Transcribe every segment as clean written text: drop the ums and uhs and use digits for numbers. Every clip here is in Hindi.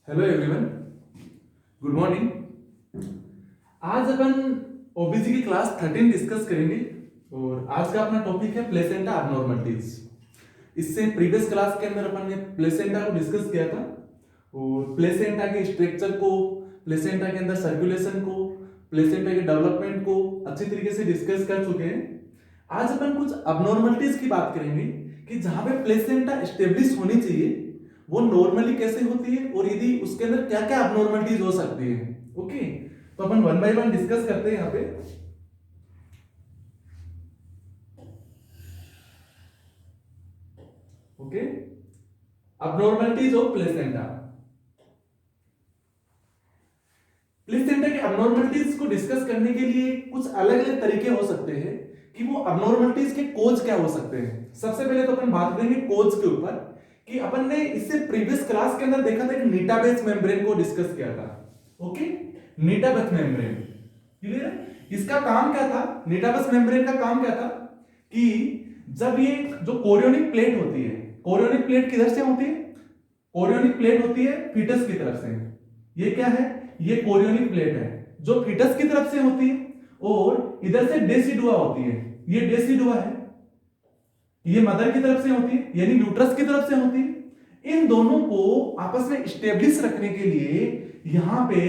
Hello everyone, good morning. आज अपन ओबीसी की क्लास 13 डिस्कस करेंगे और आज का अपना टॉपिक है प्लेसेंटा अबनॉर्मलिटीज। इससे प्रीवियस क्लास के अंदर अपन ने प्लेसेंटा को डिस्कस किया था और प्लेसेंटा के स्ट्रक्चर को, प्लेसेंटा के अंदर सर्कुलेशन को, प्लेसेंटा के डेवलपमेंट को अच्छी तरीके से डिस्कस कर चुके हैं। आज अपन कुछ अबनॉर्मलिटीज की बात करेंगे कि जहां पे प्लेसेंटा एस्टेब्लिश होनी चाहिए वो नॉर्मली कैसे होती है और यदि उसके अंदर क्या क्या अबनॉर्मलिटीज हो सकती है। ओके, तो अपन वन बाय वन डिस्कस करते हैं यहाँ पे। Okay, abnormalities of placenta. Placenta के अबनॉर्मलिटीज को डिस्कस करने के लिए कुछ अलग अलग तरीके हो सकते हैं कि वो अबनॉर्मलिटीज के कोज क्या हो सकते हैं। सबसे पहले तो अपन बात करेंगे कोज के ऊपर कि अपन ने इससे प्रीवियस क्लास के अंदर देखा था कि नीटाबेस मेम्ब्रेन को डिस्कस किया था। ओके, नीटाबेस मेम्ब्रेन क्लियर है। इसका काम क्या था, नीटाबेस मेम्ब्रेन का काम क्या था कि जब ये जो कोरियोनिक प्लेट होती है, कोरियोनिक प्लेट किधर से होती है? कोरियोनिक प्लेट होती है फीटस की तरफ से। ये क्या है? ये कोरियोनिक प्लेट है जो फीटस की तरफ से होती है और इधर से डेसिडुआ होती है। ये डेसिडुआ है, ये मदर की तरफ से होती है यानी यूट्रस की तरफ से होती है। इन दोनों को आपस में स्टेब्लिश रखने के लिए यहां पे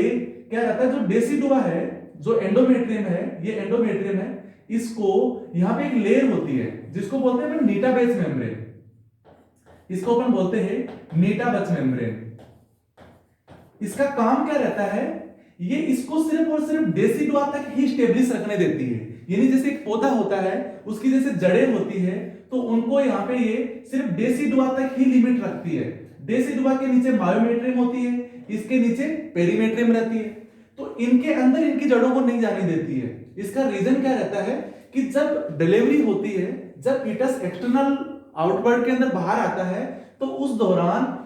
क्या रहता है, जो डेसिडुआ है, जो एंडोमेट्रियम है, ये एंडोमेट्रियम है, इसको यहां पे एक लेयर होती है जिसको बोलते हैं नीटाबेस मेम्ब्रेन। इसको अपन बोलते हैं नीटाबेस मेम्ब्रेन। इसका काम क्या रहता है? ये इसको सिर्फ और सिर्फ डेसिडुआ तक ही स्टेब्लिश रखने देती है। यानी जैसे एक पौधा होता है, उसकी जैसे जड़ें होती है, तो उनको यहाँ पे ये सिर्फ डेसिडुआ तक ही लिमिट रखती है। डेसिडुआ के नीचे मायोमेट्रियम होती है, इसके नीचे पेरीमेट्रियम रहती है, तो इनके अंदर इनकी जड़ों को नहीं जाने देती है। इसका रीजन क्या रहता है कि जब डिलीवरी होती है, जब फीटस एक्सटर्नल आउटवर्ड के अंदर बाहर आता है, तो उस दौरान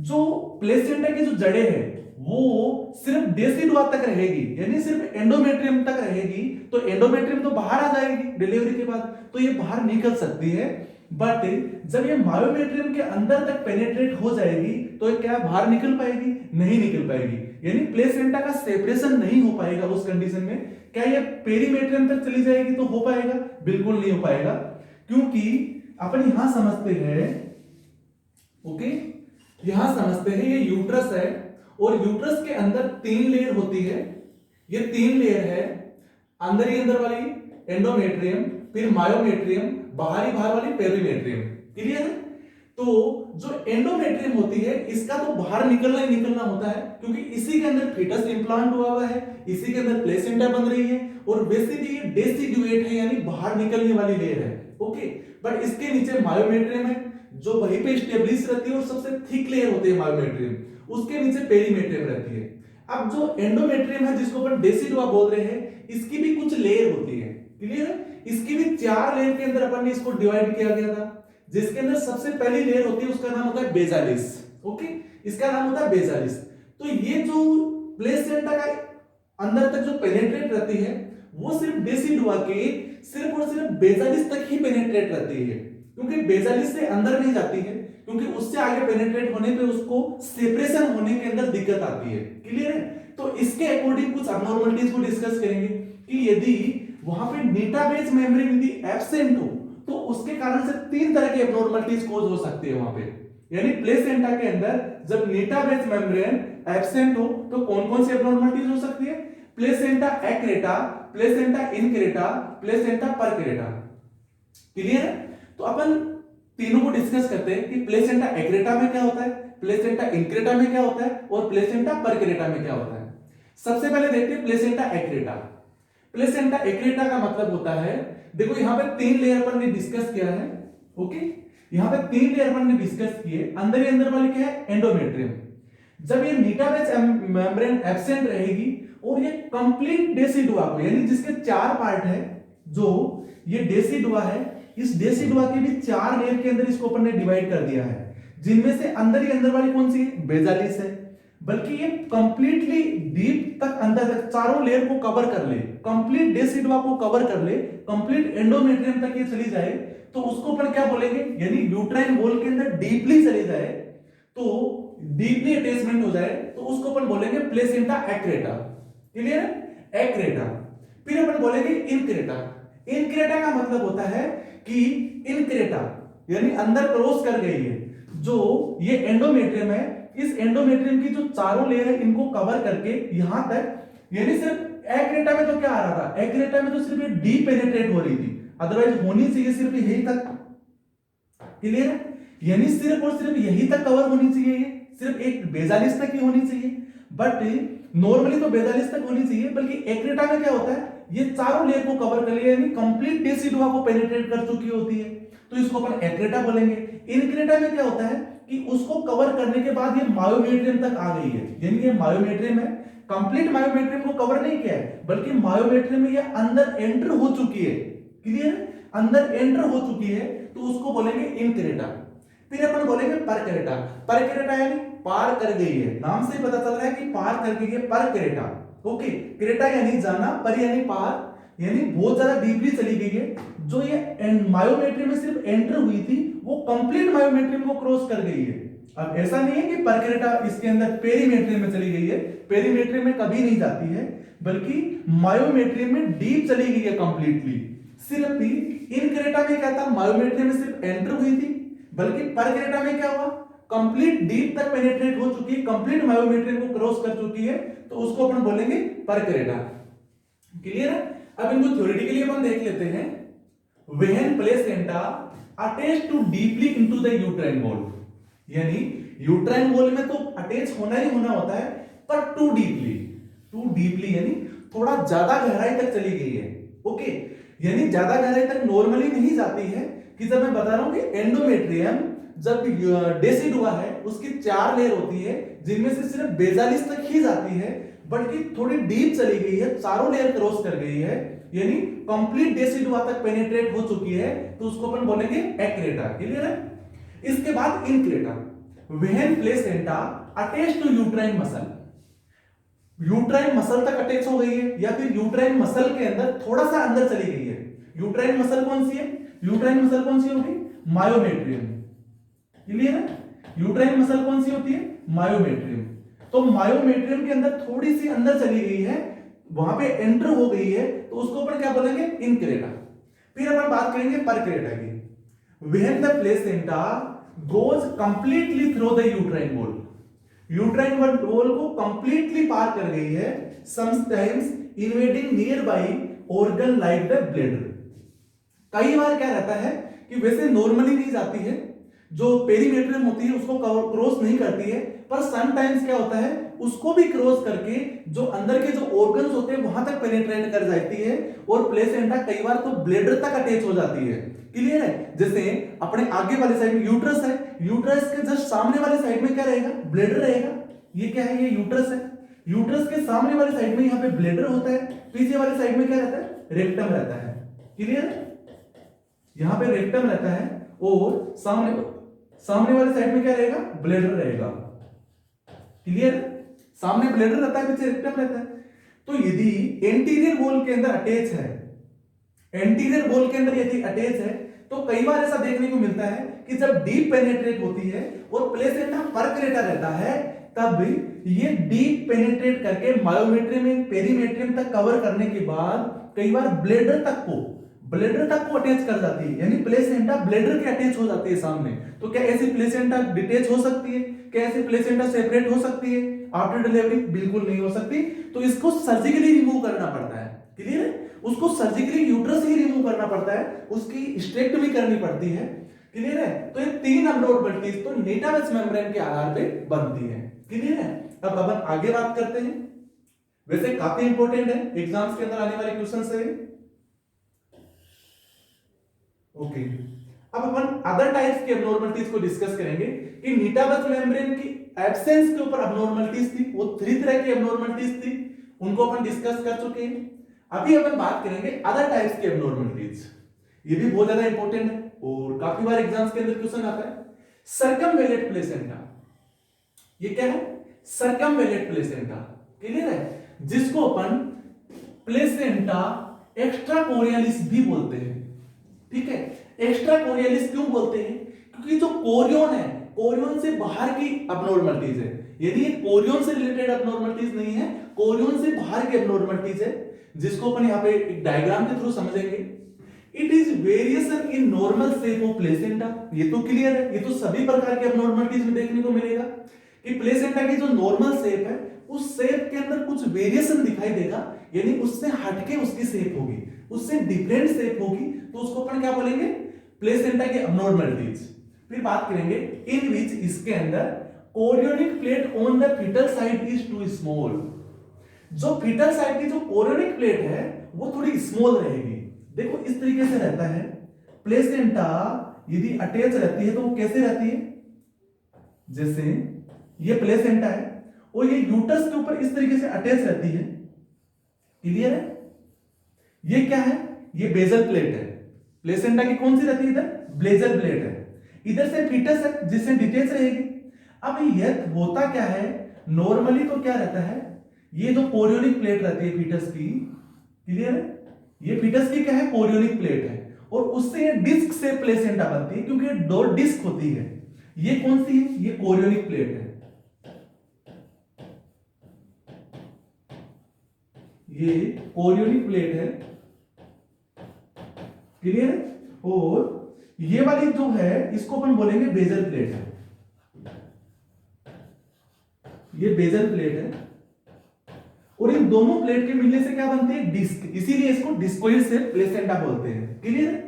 जो प्लेसेंटा की जो जड़ें हैं वो सिर्फ डेसिडुआ तक रहेगी, यानी सिर्फ एंडोमेट्रियम तक रहेगी। तो एंडोमेट्रियम तो बाहर आ जाएगी डिलीवरी के बाद, तो ये बाहर निकल सकती है। बट जब ये मायोमेट्रियम के अंदर तक पेनेट्रेट हो जाएगी तो ये क्या बाहर निकल पाएगी? नहीं निकल पाएगी। यानी प्लेसेंटा का सेपरेशन नहीं हो पाएगा उस कंडीशन में। क्या ये पेरीमेट्रियम तक चली जाएगी तो हो पाएगा? बिल्कुल नहीं हो पाएगा, क्योंकि अपन यहां समझते हैं, ओके, यहां समझते हैं ये यूट्रस है और यूट्रस के अंदर 3 लेयर होती है। ये 3 लेयर है, अंदर ही अंदर वाली एंडोमेट्रियम, फिर मायोमेट्रियम, बाहरी बाहर वाली पेरीमेट्रियम। क्लियर है? तो जो एंडोमेट्रियम होती है इसका तो बाहर निकलना ही निकलना होता है, क्योंकि इसी के अंदर फीटस इंप्लांट हुआ है, इसी के अंदर प्लेसेंटा बन रही है और बेसिकली ये डेसिडुएट है यानी बाहर निकलने वाली लेयर है। ओके, बट इसके नीचे मायोमेट्रियम है जो वहीं पे स्टेब्लिश रहती है और सबसे थिक लेयर होती है मायोमेट्रियम, उसके नीचे पेरीमेट्रियम रहती है। अब जो एंडोमेट्रियम है जिसको अपन डेसिडुआ बोल रहे हैं, इसकी भी कुछ लेयर होती है। क्लियर है? इसकी भी 4 लेयर के अंदर अपन ने इसको डिवाइड किया गया था, जिसके अंदर सबसे पहली लेयर होती है उसका नाम होता है बेसालिस। ओके, इसका नाम होता है बेसालिस। तो ये जो प्लेसेंटा का अंदर तक जो पेनेट्रेट रहती है वो सिर्फ डेसिडुआ के सिर्फ और सिर्फ बेसालिस तक ही पेनेट्रेट रहती है, क्योंकि बेसालिस से अंदर नहीं जाती है, क्योंकि उससे आगे पेनेट्रेट होने पे उसको सेपरेशन होने के अंदर दिक्कत आती है। क्लियर है? तो इसके अकॉर्डिंग कुछ अबनॉर्मलिटीज को डिस्कस करेंगे कि यदि वहां पे नीटाबेस मेम्ब्रेन यदि एब्सेंट हो तो उसके कारण से 3 तरह की अबनॉर्मलिटीज कोज हो सकती है वहां पे। यानी प्लेसेंटा के अंदर जब नीटाबेस मेम्ब्रेन एब्सेंट हो तो कौन कौन सी अबनॉर्मलिटीज हो सकती है? Placenta accreta, placenta increta, placenta percreta. Clear है? तो अपन तीनों को डिस्कस करते हैं कि प्लेसेंटा एक्रेटा में क्या होता है, प्लेसेंटा इनक्रेटा में क्या होता है और प्लेसेंटा परक्रेटा में क्या होता है। सबसे पहले देखते हैं प्लेसेंटा एक्रेटा। प्लेसेंटा एक्रेटा का मतलब होता है, देखो यहां पे 3 लेयर पर ने डिस्कस किया है। ओके, यहां पे 3 लेयर पर ने डिस्कस किए। अंदर ही अंदर वाली क्या है? एंडोमेट्रियम। जब ये नीटाबेस मेम्ब्रेन एब्सेंट रहेगी और ये कंप्लीट डेसिडुआ को, यानी जिसके 4 पार्ट है, जो ये डेसिडुआ है, इस डेसिडुआ के भी 4 लेयर के अंदर इसको अपन ने डिवाइड कर दिया है, जिनमें से अंदर ही अंदर वाली कौन सी है? बेसालिस है। बल्कि ये कंप्लीटली डीप तक अंदर तक चारों लेयर को कवर कर ले, कंप्लीट डेसिडुआ को कवर कर ले, कंप्लीट एंडोमेट्रियम तक ये चली जाए तो उसको अपन क्या बोलेंगे? यानी यूट्राइन वॉल के अंदर डीपली चली जाए, तो डीपली अटैचमेंट हो जाए तो उसको अपन बोलेंगे प्लेसेंटा एक्रेटा। क्लियर है? एक्रेटा। फिर अपन बोलेंगे इनक्रेटा। इनक्रेटा का मतलब होता है कि इनक्रेटा यानी अंदर क्रॉस कर गई है, जो ये एंडोमेट्रियम है, इस एंडोमेट्रियम की जो चारों लेयर है इनको कवर करके यहां तक, यानी सिर्फ एक्रेटा में तो क्या आ रहा था, एक्रेटा में तो सिर्फ ये डीप पेनिट्रेट हो रही थी, अदरवाइज होनी चाहिए सिर्फ यही तक। क्लियर है? यानी सिर्फ और सिर्फ यही तक कवर होनी चाहिए, ये सिर्फ एक 42 तक ही होनी चाहिए, बट नॉर्मली तो 42 तक होनी चाहिए, बल्कि एक्रेटा में क्या होता है, ये चारों लेयर को कवर कर लिया, यानी कंप्लीट डेसिडुआ को पेनिट्रेट कर चुकी होती है, तो इसको अपन एक्रेटा बोलेंगे। इनक्रेटा में क्या होता है कि उसको कवर करने के बाद ये मायोमेट्रियम तक आ गई है, यानी ये मायोमेट्रियम है, कंप्लीट मायोमेट्रियम को कवर नहीं किया है, बल्कि मायोमेट्रियम में ये अंदर एंटर हो चुकी है। क्लियर? अंदर एंटर हो चुकी है, तो उसको बोलेंगे इनक्रेटा। फिर अपन बोलेंगे परक्रेटा। परक्रेटा यानी पार कर गई है, नाम से ही पता चल रहा है कि पार कर गई है, परक्रेटा। ओके, क्रेटा यानी जाना, पर यानी पार, यानी बहुत ज्यादा डीपली चली गई है, जो ये मायोमेट्रियम में सिर्फ एंटर हुई थी वो कंप्लीट मायोमेट्रियम को क्रॉस कर गई है। अब ऐसा नहीं है कि परक्रेटा इसके अंदर पेरीमेट्रियम में चली गई है, पेरीमेट्रियम में कभी नहीं जाती है, बल्कि मायोमेट्रियम में डीप चली गई है कंप्लीटली। सिर्फ इनक्रेटा में क्या था, मायोमेट्रियम में सिर्फ एंटर हुई थी, बल्कि परक्रेटा में क्या हुआ, कंप्लीट डीप तक पेनिट्रेट हो चुकी है, कंप्लीट मायोमेट्रियम को क्रॉस कर चुकी है, तो उसको अपन बोलेंगे परक्रेटा। क्लियर है? अब इनको थ्योरेटिकली अपन देख लेते हैं। When placenta attach too deeply into the uterine wall, यानी यूट्राइन वॉल में तो अटैच होना ही होना होता है, पर टू डीपली यानी थोड़ा ज्यादा गहराई तक चली गई है। ओके, यानी ज्यादा गहराई तक नॉर्मली नहीं जाती है, कि जब मैं बता रहा हूं कि एंडोमेट्रियम जब डेसिडुआ है उसकी 4 लेयर होती है, जिनमें से सिर्फ 42 तक ही जाती है, बल्कि थोड़ी डीप चली गई है, चारों लेयर क्रॉस कर गई है, यानी कंप्लीट डेसिडुआ तक पेनिट्रेट हो चुकी है, तो उसको अपन बोलेंगे एक्रेटा। क्लियर है? इसके बाद increta. When placenta attach to uterine muscle, uterine muscle तक अटैच हो गई है, या फिर यूट्राइन मसल के अंदर थोड़ा सा अंदर चली गई है। यूट्राइन मसल कौन सी है? यूट्राइन मसल कौन सी होगी? मायोमेट्रियम। क्लियर है? यूट्राइन मसल कौन सी होती है? मायोमेट्रियम। तो मायोमेट्रियम के अंदर थोड़ी सी अंदर चली गई है, वहां पे एंटर हो गई है, तो उसको अपन क्या बोलेंगे? इनक्रेटा। फिर अपन बात करेंगे परक्रेटा की। When the placenta goes completely through the uterine wall, uterine wall को कंप्लीटली पार कर गई है, sometimes invading near by organ like the bladder. कई बार क्या रहता है कि वैसे नॉर्मली नहीं जाती है, जो पेरीमेट्रियम होती है उसको क्रॉस नहीं करती है, पर समटाइम्स क्या होता है उसको भी क्रॉस करके जो अंदर के जो ऑर्गन्स होते हैं वहां तक पेनिट्रेट कर जाती है, और प्लेसेंटा कई बार तो ब्लैडर तक अटैच हो जाती है। क्लियर है? जैसे अपने आगे वाले साइड में यूट्रस है, यूट्रस के जस्ट सामने वाले साइड में क्या रहेगा? ब्लैडर रहेगा। ये क्या है? ये यूट्रस है, यूट्रस के सामने वाले साइड में यहाँ पे ब्लैडर होता है, पीछे वाले साइड में क्या रहता है? रेक्टम रहता है। क्लियर है? यहां पे रेक्टम रहता है, और सामने वाले साइड में क्या रहेगा? ब्लैडर रहेगा। क्लियर? सामने ब्लैडर रहता है, पीछे रेक्टम रहता है। तो यदि एंटीरियर वॉल के अंदर अटैच है, एंटीरियर वॉल के अंदर यदि अटैच है, तो कई बार ऐसा देखने को मिलता है कि जब डीप पेनिट्रेट होती है और प्लेसेंटा परक्रेटा रहता है, तब ये डीप पेनिट्रेट करके मायोमेट्रियम पेरीमेट्रियम तक कवर करने के बाद कई बार ब्लैडर तक को अटैच कर जाती है, यानी प्लेसेंटा ब्लैडर के अटैच हो जाती है सामने। तो क्या ऐसी प्लेसेंटा डिटैच हो सकती है? क्या ऐसी प्लेसेंटा सेपरेट हो सकती है आफ्टर डिलीवरी? बिल्कुल नहीं हो सकती। तो इसको सर्जिकली रिमूव करना पड़ता है। क्लियर है? उसको सर्जिकली यूट्रस ही रिमूव करना पड़ता है, उसकी स्ट्रेक्टमी करनी पड़ती है। क्लियर है? तो ये 3 अब्नॉर्मलिटीज तो नीटावस मेम्ब्रेन के आधार पे बनती है। क्लियर है? अब अपन आगे बात करते हैं, वैसे काफी इंपॉर्टेंट है, एग्जाम्स के अंदर आने वाले क्वेश्चन है। ओके, अब अपन अदर टाइप्स की अब्नॉर्मलिटीज को डिस्कस करेंगे कि नीटावस मेम्ब्रेन की एब्सेंस के ऊपर अब्नॉर्मलिटीज थी, वो 3 तरह की अब्नॉर्मलिटीज थी, उनको अपन डिस्कस कर चुके हैं। अभी अपन बात करेंगे अदर टाइप्स की अब्नॉर्मलिटीज, ये भी बहुत ज्यादा इंपॉर्टेंट है और काफी बार एग्जाम्स के अंदर क्वेश्चन आता है। सर्कमवेलेट प्लेसेंटा, ये क्या है? सर्कमवेलेट प्लेसेंटा। क्लियर है? जिसको अपन प्लेसेंटा एक्स्ट्राकोरियलिस भी बोलते हैं। ठीक है? एक्स्ट्राकोरियलिस क्यों बोलते हैं? क्योंकि जो कोरियन है, कोरियन से बाहर की अब्नॉर्मलिटीज है, यानी ये कोरियन से रिलेटेड एब्नॉर्मलिटीज नहीं है, कोरियन से बाहर के एब्नॉर्मलिटीज है, जिसको अपन यहाँ पे एक डायग्राम के थ्रू समझेंगे। It is variation in normal shape of placenta, ये तो क्लियर है, ये तो सभी प्रकार के एब्नॉर्मलिटीज में देखने को मिलेगा कि प्लेसेंटा की जो नॉर्मल शेप है उस शेप के अंदर कुछ वेरिएशन दिखाई देगा, यानी उससे हटके उसकी शेप होगी, उससे डिफरेंट शेप होगी, तो उसको अपन क्या बोलेंगे, प्लेसेंटा के एब्नॉर्मलिटीज। फिर बात करेंगे इन विच, इसके अंदर chorionic plate on the fetal side is too small, जो फीटल साइड की जो कोरियोनिक प्लेट है वो थोड़ी स्मॉल रहेगी। देखो इस तरीके से रहता है प्लेसेंटा, यदि अटैच रहती है तो वो कैसे रहती है, जैसे ये प्लेसेंटा है और ये यूटस के ऊपर इस तरीके से अटैच रहती है, क्लियर है। ये क्या है, ये बेजल प्लेट है, प्लेसेंटा की कौन सी रहती है, इधर बेजल प्लेट है, इधर से फीटस है जिससे डिटेच रहेगी। अब ये होता क्या है, नॉर्मली तो क्या रहता है, ये जो कोरियोनिक प्लेट रहती है फीटस की, क्लियर है, ये फीटस की क्या है, कोरियोनिक प्लेट है, और उससे ये डिस्क से प्लेसेंटा बनती है, क्योंकि दो डिस्क होती है। ये कौन सी है, ये कोरियोनिक प्लेट है, ये कोरियोनिक प्लेट है, क्लियर है, और ये वाली जो है इसको अपन बोलेंगे बेजल प्लेट है, ये बेजल प्लेट है, और इन दोनों प्लेट के मिलने से क्या बनती है, डिस्क, इसीलिए इसको डिस्कोइड से प्लेसेंटा बोलते हैं, क्लियर है।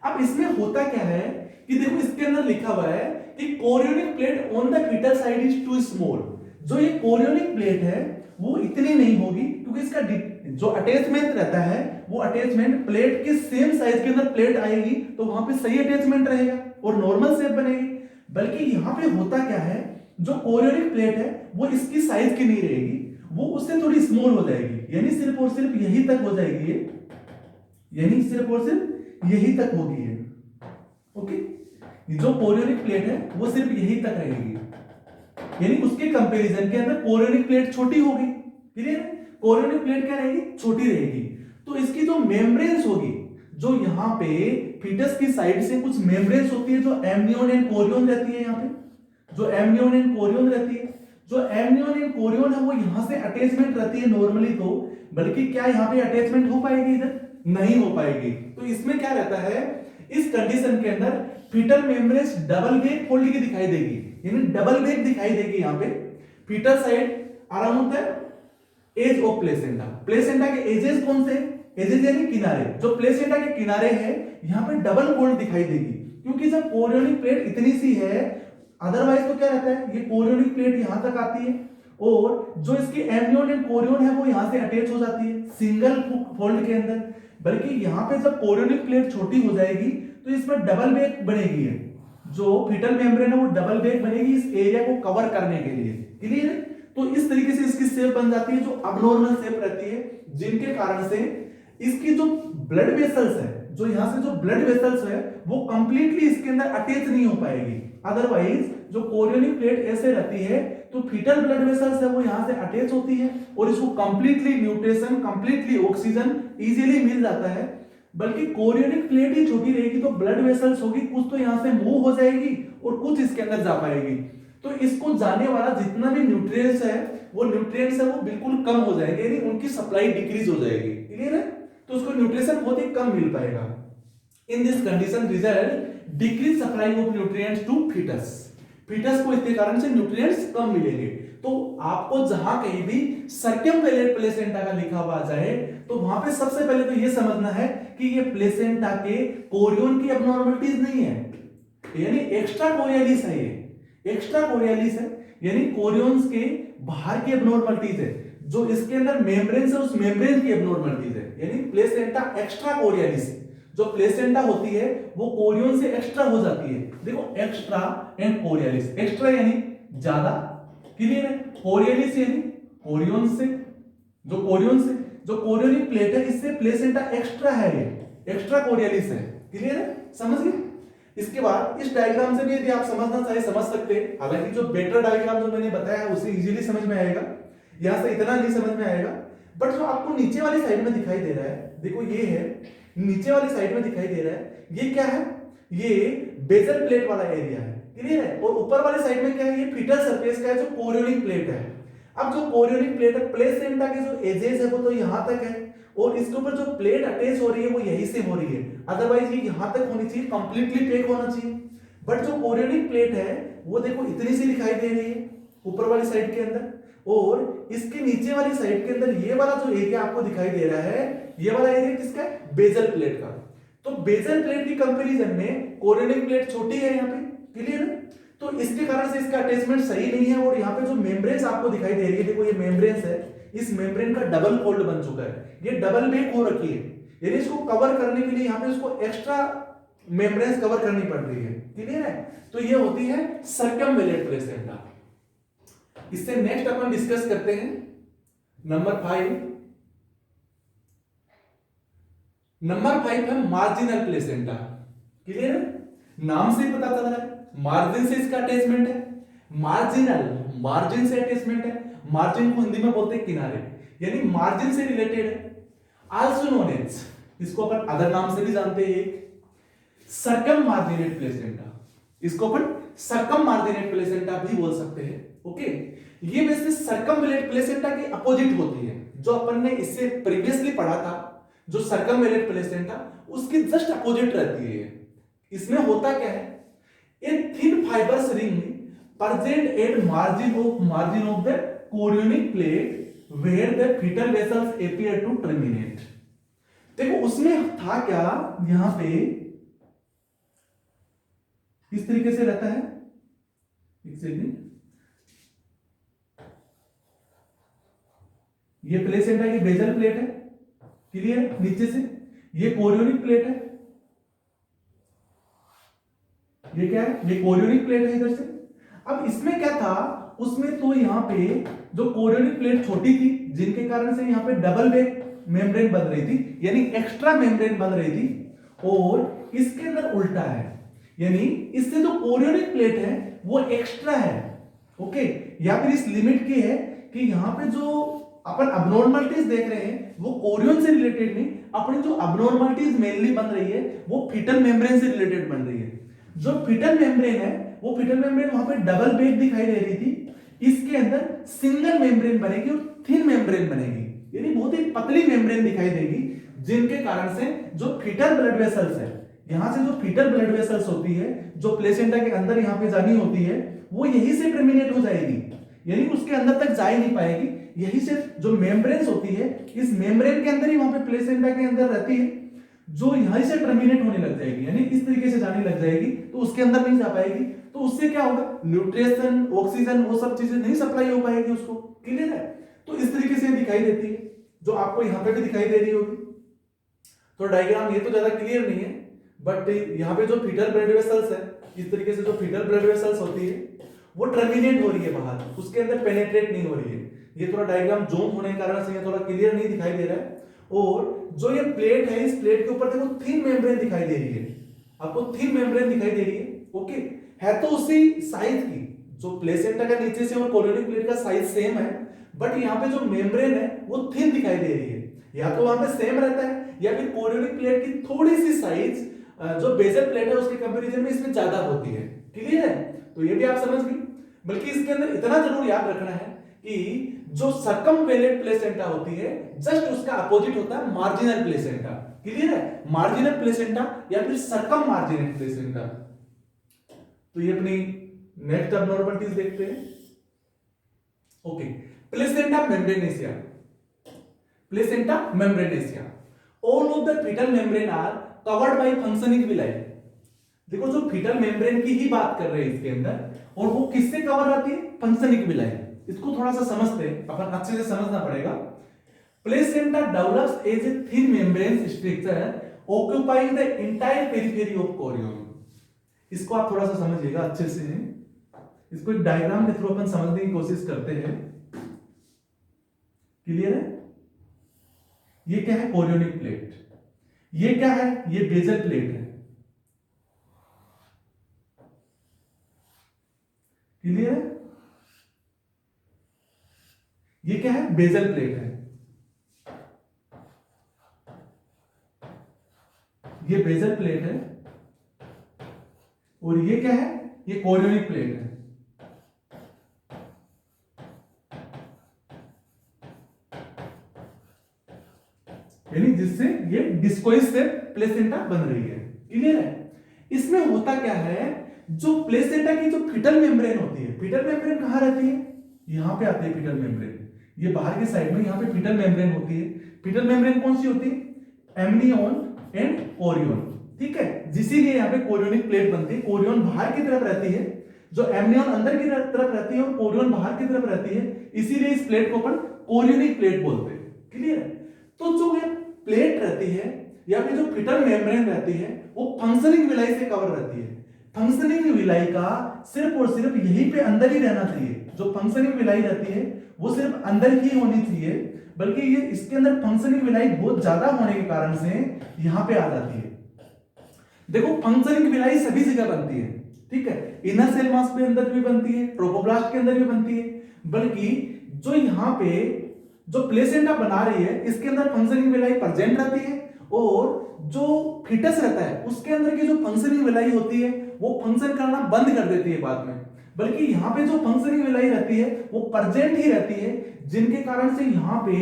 अब इसमें होता क्या है कि देखो इसके अंदर लिखा हुआ है कि chorionic plate on the fetal side is too small, जो ये कोरियोनिक प्लेट है वो इतनी नहीं होगी, क्योंकि इसका जो अटैचमेंट रहता है वो अटैचमेंट प्लेट के सेम साइज के अंदर प्लेट आएगी तो वहां पे सही अटैचमेंट रहेगा और नॉर्मल शेप बनेगी। बल्कि यहां पे होता क्या है, जो कोरियोनिक प्लेट है वो इसकी साइज की नहीं रहेगी, वो उससे थोड़ी स्मॉल हो जाएगी, यानी सिर्फ और सिर्फ यही तक हो जाएगी ये, यानी सिर्फ और सिर्फ यही तक होगी ये, ओके। जो कोरियोनिक प्लेट है वो सिर्फ यही तक रहेगी, यानी उसके कंपैरिजन के अंदर कोरियोनिक प्लेट छोटी होगी, क्लियर है, कोरियोनिक प्लेट क्या रहेगी, छोटी रहेगी। तो इसकी जो मेम्ब्रेन्स होगी, जो यहाँ पे फीटस की साइड से कुछ मेम्ब्रेन्स होती है, जो एमनियोन एंड कोरियोन रहती है, यहाँ पे जो एमनियोन एंड कोरियोन रहती है, जो एमनियोन एंड कोरियोन है वो यहां से अटैचमेंट रहती है नॉर्मली तो, बल्कि क्या यहाँ पे अटैचमेंट हो पाएगी, इधर नहीं हो पाएगी। तो इसमें क्या रहता है, इस कंडीशन के अंदर फीटल मेम्ब्रेन्स डबल वेग फोल्ड की दिखाई देगी, यानी डबल वेग दिखाई देगी यहाँ पे, fetal side around the edge of placenta. Placenta के एजेस कौन से, एजेस यानी किनारे, जो प्लेसेंटा के किनारे है यहाँ पे डबल फोल्ड दिखाई देगी, क्योंकि जब कोरियोनिक प्लेट इतनी सी है, अदरवाइज तो क्या रहता है, ये कोरियोनिक प्लेट यहां तक आती है और जो इसकी एमनियोन एंड कोरियोन है वो यहां से अटैच हो जाती है सिंगल फोल्ड के अंदर। बल्कि यहां पे जब कोरियोनिक प्लेट छोटी हो जाएगी तो इसमें डबल बैग बनेगी है, जो फीटल मेम्ब्रेन है वो डबल बैग बनेगी इस एरिया को कवर करने के लिए, क्लियर है। तो इस तरीके से इसकी शेप बन जाती है, जो अबनॉर्मल शेप रहती है, जिनके कारण से इसकी जो ब्लड वेसल्स है, जो यहां से जो ब्लड वेसल्स है वो कंप्लीटली इसके अंदर अटैच नहीं हो पाएगी। अदरवाइज जो कोरियोनिक प्लेट ऐसे रहती है तो फीटल ब्लड वेसल्स है वो यहां से अटैच होती है और इसको completely nutrition, completely oxygen easily मिल जाता है। बल्कि कोरियोनिक प्लेट ही छोटी रहेगी तो ब्लड वेसल्स होगी, कुछ तो यहां से मूव हो जाएगी और कुछ इसके अंदर जा पाएगी, तो इसको जाने वाला जितना भी न्यूट्रिएंट्स है वो न्यूट्रिएंट्स है वो बिल्कुल कम हो जाएंगे, यानी उनकी सप्लाई डिक्रीज हो जाएगी, क्लियर है। तो उसको न्यूट्रिशन बहुत ही कम मिल पाएगा। In this condition result decrease supply of nutrients to fetus, fetus को इसके कारण से न्यूट्रिएंट्स कम मिलेंगे। तो आपको जहां कहीं भी सर्कमवेलेंट प्लेसेंटा का लिखा हुआ जाए तो वहां पे सबसे पहले तो ये समझना है कि ये प्लेसेंटा के कोरियोन की एब्नॉर्मलिटीज नहीं है, यानी एक्स्ट्रा कोरियलिस है, ये एक्स्ट्रा कोरियलिस है, यानी कोरियोन्स के बाहर की एब्नॉर्मलिटीज है, जो इसके अंदर मेम्ब्रेन है उस मेम्ब्रेन की एब्नॉर्मलिटीज है, यानी प्लेसेंटा एक्स्ट्रा कोरियलिस है। जो प्लेसेंटा होती है वो कोरियोन से एक्स्ट्रा हो जाती है। देखो एक्स्ट्रा एंड कोरियलिस, एक्स्ट्रा यानी ज्यादा, क्लियर है, कोरियलिस यानी कोरियोन से, जो कोरियोनिक प्लेट है इससे प्लेसेंटा एक्स्ट्रा है, ये एक्स्ट्रा कोरियलिस है, क्लियर है, समझ गए। इसके बाद इस डायग्राम से भी यदि आप समझना चाहे समझ सकते हैं, हालांकि जो बेटर डायग्राम जो मैंने बताया है उसे इजीली समझ में आएगा, यहां से इतना नहीं समझ में आएगा। बट जो आपको नीचे वाली साइड में दिखाई दे रहा है, देखो ये है नीचे वाली साइड में दिखाई दे रहा है, ये क्या है, ये बेजल प्लेट वाला एरिया है, क्लियर है। और ऊपर वाले साइड में क्या है, ये फीटल सरफेस का है जो कोरियोनिक प्लेट है। अब जो कोरियोनिक प्लेट है, प्लेसेंटा के जो एजेस है वो तो यहां तक है, और इसके ऊपर जो प्लेट अटैच हो रही है वो यहीं से हो रही है, अदरवाइज ये यहां तक होनी चाहिए, कंप्लीटली पैक होना चाहिए। बट जो कोरियोनिक प्लेट है वो देखो इतनी सी दिखाई दे रही है ऊपर वाली साइड के अंदर, और इसके नीचे वाली साइड के अंदर ये वाला जो एरिया आपको दिखाई दे रहा है, ये वाला एरिया किसका है, बेजल प्लेट का। तो बेजल प्लेट की कंपैरिजन में कोरियोनिक प्लेट छोटी है यहाँ पे, क्लियर है। तो इसके कारण से इसका अटैचमेंट सही नहीं है, और यहाँ पे जो मेम्ब्रेन्स आपको दिखाई दे रही है, देखो ये मेम्ब्रेन्स है, इस मेम्ब्रेन का डबल फोल्ड बन चुका है, ये डबल बेक हो रखी है, यानी इसको कवर करने के लिए यहाँ पे इसको एक्स्ट्रा मेम्ब्रेन्स कवर करनी पड़ रही है, क्लियर है। तो ये होती है सर्कमवेलेंट प्लेसेंटा। इससे नेक्स्ट अपन डिस्कस करते हैं नंबर 5। नंबर 5 है मार्जिनल प्लेसेंटा, क्लियर है, नाम से ही पता चल रहा है मार्जिन से इसका अटैचमेंट है, मार्जिनल मार्जिन से अटैचमेंट है, मार्जिन को हिंदी में बोलते हैं किनारे, यानी मार्जिन से रिलेटेड है। आल्सो नोन एज, इसको अपन अदर नाम से भी जानते हैं एक सर्कम मार्जिनेट प्लेसेंटा, इसको अपन सर्कम मार्जिनेट प्लेसेंटा भी बोल सकते हैं, ओके। ये वैसे सर्कमवेलेंट प्लेसेंटा की अपोजिट होती है, जो अपन ने इससे प्रीवियसली पढ़ा था, जो सर्कमवेलेंट प्लेसेंटा उसकी जस्ट अपोजिट रहती है। इसमें होता क्या है, a thin fibrous ring present at margin of the chorionic plate where the fetal vessels appear to terminate। देखो उसमें था क्या, यहां पे इस तरीके से रहता है, एक सेकंड, ये प्लेसेंटा की बेजल प्लेट है, क्लियर, नीचे से ये कोरियोनिक प्लेट है, ये क्या है, ये कोरियोनिक प्लेट है इधर से। अब इसमें क्या था, उसमें तो यहां पे जो कोरियोनिक प्लेट छोटी थी, जिनके कारण से यहां पे डबल बेक मेम्ब्रेन बन रही थी, यानी एक्स्ट्रा मेम्ब्रेन बन रही थी, और इसके अंदर उल्टा है, यानी इससे जो कोरियोनिक प्लेट है वो एक्स्ट्रा है, ओके। या फिर इस लिमिट की है कि यहां पे जो अपन अबनॉर्मलिटीज देख रहे हैं वो कोरियन से रिलेटेड नहीं, अपनी जो अबनॉर्मलिटीज मेनली बन रही है वो फीटल मेम्ब्रेन से रिलेटेड बन रही है। जो फीटल मेम्ब्रेन है वो फीटल मेम्ब्रेन वहां पे डबल बेक दिखाई दे रही थी, इसके अंदर सिंगल मेम्ब्रेन बनेगी और थिन मेम्ब्रेन बनेगी, यानी बहुत ही पतली मेम्ब्रेन दिखाई देगी, जिनके कारण से जो फीटल ब्लड वेसल्स है, यहां से जो फीटल ब्लड वेसल्स होती है जो प्लेसेंटा के अंदर यहां पे जानी होती है, वो यहीं से टर्मिनेट हो जाएगी, यानी उसके अंदर तक जा ही नहीं पाएगी, यहीं से जो मेम्ब्रेन्स होती है इस मेम्ब्रेन के अंदर ही वहां पे प्लेसेंटा के अंदर रहती है, जो यहीं से टर्मिनेट होने लग जाएगी, यानी इस तरीके से जाने लग जाएगी, तो उसके अंदर नहीं जा पाएगी। तो उससे क्या होगा, न्यूट्रिशन ऑक्सीजन वो सब चीजें नहीं सप्लाई हो पाएगी उसको, क्लियर है। तो इस तरीके से दिखाई देती है, जो आपको यहाँ पे भी दिखाई दे रही होगी। तो डायग्राम ये तो ज्यादा क्लियर नहीं है, बट यहाँ पे जो फीटल ब्लड वेसल्स है, इस तरीके से जो फीटल ब्लड वेसल्स होती है वो टर्मिनेट हो रही है बाहर, उसके अंदर पेनेट्रेट नहीं हो रही है। ये थोड़ा डायग्राम जूम होने के कारण से ये थोड़ा क्लियर नहीं दिखाई दे रहा है। और जो ये प्लेट है, इस प्लेट के ऊपर देखो थिन मेम्ब्रेन दिखाई दे रही है, आपको थिन मेम्ब्रेन दिखाई दे रही है, ओके। है तो उसी साइज की, जो प्लेसेंटा का नीचे से और कोरियोनिक प्लेट का साइज सेम है, बट यहाँ पे जो मेम्ब्रेन है वो थिन दिखाई दे रही है, या तो वहां पे सेम रहता है, या फिर कोरियोनिक प्लेट की थोड़ी सी साइज जो बेजल प्लेट है उसके कंपैरिजन में इसमें ज्यादा होती है, क्लियर है। तो ये भी आप समझ गए। बल्कि इसके अंदर इतना जरूर याद रखना है कि जो सर्कमवेलेंट प्लेसेंटा होती है जस्ट उसका अपोजिट होता है मार्जिनल प्लेसेंटा, क्लियर है, मार्जिनल प्लेसेंटा या फिर सर्कम मार्जिनेट प्लेसेंटा। तो ये अपनी नेक्स्ट अबनॉर्मलिटीज देखते हैं, okay. Placenta membranacea, placenta membranacea, all of the fetal membrane are covered by functioning villi. देखो जो फीटल मेम्ब्रेन की ही बात कर रहे हैं इसके अंदर, और वो किससे कवर रहती है, फंक्शनिंग विलाई। इसको थोड़ा सा समझते हैं, अपन अच्छे से समझना पड़ेगा। Placenta develops as a thin membrane structure occupying the entire periphery of chorion. इसको आप थोड़ा सा समझिएगा अच्छे से, इसको एक डायग्राम के थ्रू अपन समझने की कोशिश करते हैं, क्लियर है। ये क्या है, कोरियोनिक प्लेट, ये क्या है, ये बेजल प्लेट है, क्लियर है। ये क्या है, बेजल प्लेट है, ये बेजल प्लेट है, और ये क्या है, ये कोरियोनिक प्लेट है, यानी जिससे ये डिस्कोइस से प्लेसेंटा बन रही है। क्लियर है? इसमें होता क्या है, जो प्लेसेंटा की जो फीटल मेम्ब्रेन होती है, फीटल मेम्ब्रेन कहां रहती है, यहां पे आती है फीटल मेम्ब्रेन, ये बाहर के साइड में यहां पे फीटल मेम्ब्रेन होती है। फीटल मेम्ब्रेन कौन सी होती है, एमनियोन एंड कोरियोन, ठीक है, जिसीलिए यहां पे कोरियोनिक प्लेट बनती है। कोरियोन बाहर की तरफ रहती है, जो एमनियोन अंदर की तरफ रहती है और कोरियोन बाहर की तरफ रहती है, इसीलिए इस प्लेट को अपन कोरियोनिक प्लेट बोलते हैं। क्लियर है? तो जो ये प्लेट रहती है या फिर जो फीटल मेम्ब्रेन रहती है वो फंक्शनिंग विलाई से कवर रहती है। फंक्शनिंग विलाई का सिर्फ और सिर्फ यहीं पे अंदर ही रहना चाहिए, जो फंक्शनिंग विलाई रहती है वो सिर्फ अंदर ही होनी चाहिए, बल्कि ये इसके अंदर फंक्शनिंग विलाई बहुत ज्यादा होने के कारण से यहां पे आ जाती है। देखो फंक्शनिंग विलाई सभी जगह बनती है, ठीक है, इनर सेल मास के अंदर भी बनती है, ट्रोफोब्लास्ट के अंदर भी बनती है, बल्कि जो यहां पे जो प्लेसेंटा बना रही है इसके अंदर फंक्शनिंग विलाई प्रेजेंट रहती है, और जो फीटस रहता है उसके अंदर की जो फंक्शनिंग विलाई होती है वो फंक्शन करना बंद कर देती है बाद में, बल्कि यहां पे जो फंक्शनिंग विलाई रहती है वो प्रेजेंट ही रहती है, जिनके कारण से यहां पे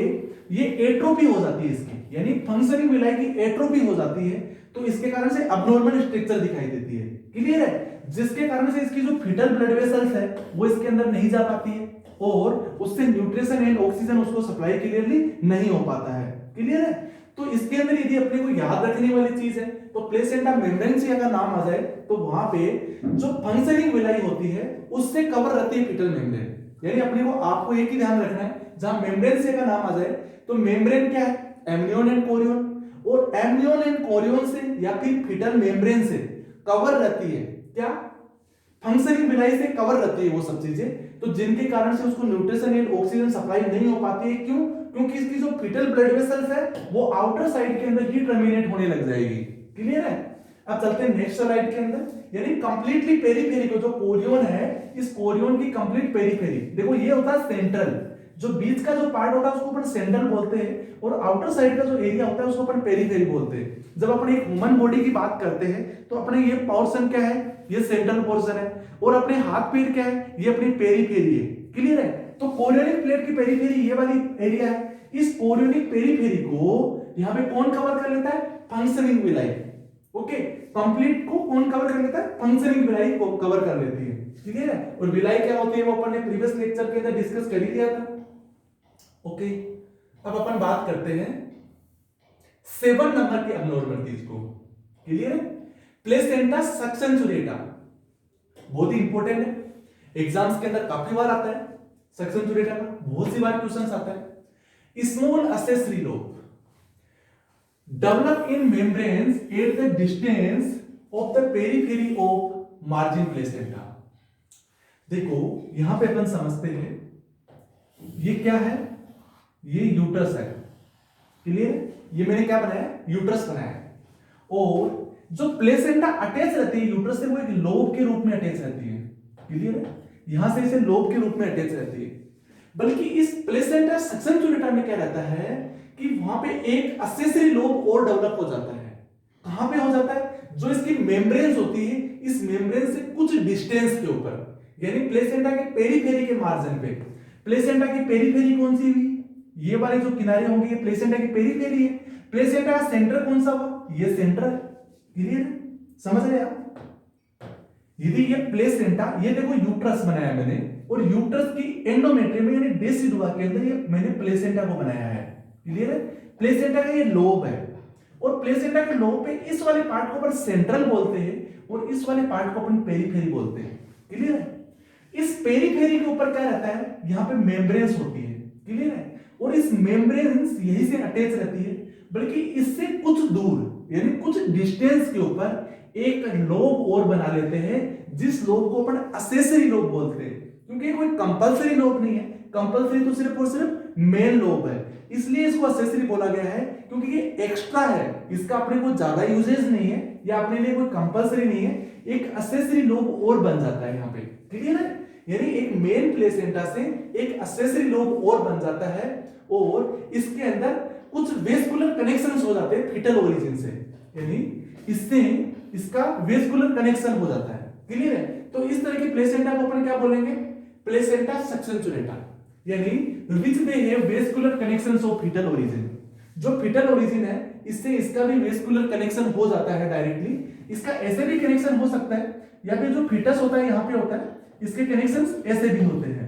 ये एट्रोफी हो जाती है इसकी, यानी फंक्शनिंग विलाई की एट्रोफी हो जाती है, तो इसके कारण से अबनॉर्मल स्ट्रक्चर दिखाई देती है। क्लियर है? जिसके कारण से इसकी जो फीटल ब्लड वेसल्स है वो इसके अंदर नहीं जा पाती है और उससे न्यूट्रिशन एंड ऑक्सीजन उसको सप्लाई क्लियरली नहीं हो पाता है। क्लियर है? तो इसके अंदर यदि अपने को याद रखने वाली चीज है तो प्लेसेंटा मेम्ब्रेन से अगर नाम आ जाए तो वहां पे जो फंक्शनिंग विलाई होती है उससे कवर रहती है फीटल मेम्ब्रेन, यानी अपने को आपको एक ही ध्यान रखना है, जहां मेम्ब्रेन से अगर नाम आ जाए तो मेम्ब्रेन क्या है, एमनियोन एंड कोरियोन, और एमनियोन एंड कोरियोन से या फिर फीटल मेम्ब्रेन से कवर रहती है क्या, फंक्शनिंग विलाई से कवर रहती है वो सब चीजें, तो जिनके कारण से उसको न्यूट्रिशन एंड ऑक्सीजन सप्लाई नहीं हो पाती है। क्यों? क्योंकि इसकी जो फीटल ब्लड वेसल्स है वो आउटर साइड के अंदर ही टर्मिनेट होने लग जाएगी। क्लियर है? अब चलते हैं नेक्स्ट स्लाइड के अंदर, यानी कंप्लीटली पेरीफेरी को जो कोरियोन है, इस कोरियोन की कंप्लीट पेरीफेरी, देखो ये होता है सेंट्रल, जो बीच का जो पार्ट होता है उसको अपन सेंट्रल बोलते हैं, और आउटर साइड का जो एरिया होता है उसको अपन पेरीफेरी बोलते हैं। जब अपन एक ह्यूमन बॉडी की बात करते हैं तो अपने ये पोर्शन क्या है, ये सेंट्रल पोर्शन है, और अपने हाथ पैर क्या है, ये अपनी पेरीफेरी है। क्लियर है? तो कोरियोनिक प्लेट की पेरीफेरी ये वाली एरिया है, इस कोरियोनिक पेरीफेरी को यहां पे कौन कवर कर लेता है, फंक्शनिंग विलाई। ओके, कंप्लीट को कौन कवर कर लेता है, फंक्शनिंग विलाई को कवर कर लेती है। क्लियर है? और विलाई क्या होती है वो अपन ने प्रीवियस लेक्चर के अंदर डिस्कस कर ही लिया था। ओके, अब अपन बात करते हैं 7 नंबर की अबनॉर्मलिटीज को। क्लियर है? प्लेसेंटा सक्सेंचुरेटा बहुत ही इंपॉर्टेंट है, एग्जाम्स के अंदर काफी बार आता है, सक्सेंचुरेटा का बहुत सी बार क्वेश्चंस आता है। Small accessory lobe develop in membranes at the distance of the periphery of margin placenta. देखो यहां पे अपन समझते हैं ये क्या है, ये यूट्रस है। क्लियर? ये मैंने क्या बनाया, यूट्रस बनाया है, और जो प्लेसेंटा अटैच रहती है यूट्रस से वो एक लोब के रूप में अटैच रहती है। क्लियर है? यहां से इसे लोब के रूप में अटैच रहती है, बल्कि इस प्लेसेंटा सक्सेंचुरेटा में क्या रहता है कि वहां पे एक एक्सेसरी लोब और डेवलप हो जाता है। कहां पे हो जाता है, जो इसकी मेम्ब्रेन्स होती है इस मेम्ब्रेन से कुछ डिस्टेंस के ऊपर, यानी प्लेसेंटा के पेरीफेरी के मार्जिन पे। प्लेसेंटा की पेरीफेरी कौन सी हुई, ये वाले जो किनारे होंगे ये प्लेसेंटा की पेरीफेरी है। प्लेसेंटा का सेंटर कौन सा हुआ, ये सेंटर है। क्लियर है? समझ रहे आप? यदि ये प्लेसेंटा, ये देखो यूट्रस बनाया मैंने, और यूट्रस की एंडोमेट्रियम यानी डेसिडुआ के अंदर ये मैंने प्लेसेंटा को बनाया है। क्लियर है? प्लेसेंटा का ये लोब है, और प्लेसेंटा के लोब पे इस वाले पार्ट को अपन सेंट्रल बोलते हैं और इस वाले पार्ट को अपन पेरीफेरी बोलते हैं। क्लियर है? इस पेरीफेरी के ऊपर क्या रहता है, यहां पे मेम्ब्रेन्स होती है। क्लियर है? और इस मेम्ब्रेन्स यहीं से अटैच रहती है, बल्कि इससे कुछ दूर यानी कुछ डिस्टेंस के ऊपर एक लोब और बना लेते हैं, जिस लोब को अपन एक्सेसरी लोब बोलते हैं, क्योंकि कोई कंपलसरी लोब नहीं है, कंपलसरी तो सिर्फ और सिर्फ मेन लोब है, इसलिए इसको एक्सेसरी बोला गया है, क्योंकि ये एक्स्ट्रा है, इसका अपने को ज्यादा यूजेस नहीं है या अपने लिए कोई कंपलसरी नहीं है, एक एक्सेसरी लोब और बन जाता है यहाँ पे। क्लियर है? यानी एक मेन प्लेसेंटा से एक एक्सेसरी लोब और बन जाता है, और इसके अंदर कुछ वेस्कुलर कनेक्शंस हो जाते हैं फीटल ओरिजिन से, यानी इससे इसका वेस्कुलर कनेक्शन हो जाता है। क्लियर है? तो इस तरह के प्लेसेंटा को अपन क्या बोलेंगे, प्लेसेंटा सक्सेंचुरेटा, यानी which they have vascular connections of fetal origin. जो फीटल ओरिजिन है इससे इसका भी वेस्कुलर कनेक्शन हो जाता है डायरेक्टली, इसका ऐसे भी कनेक्शन हो सकता है, या फिर जो फीटस होता है यहाँ पे होता है इसके कनेक्शंस ऐसे भी होते हैं,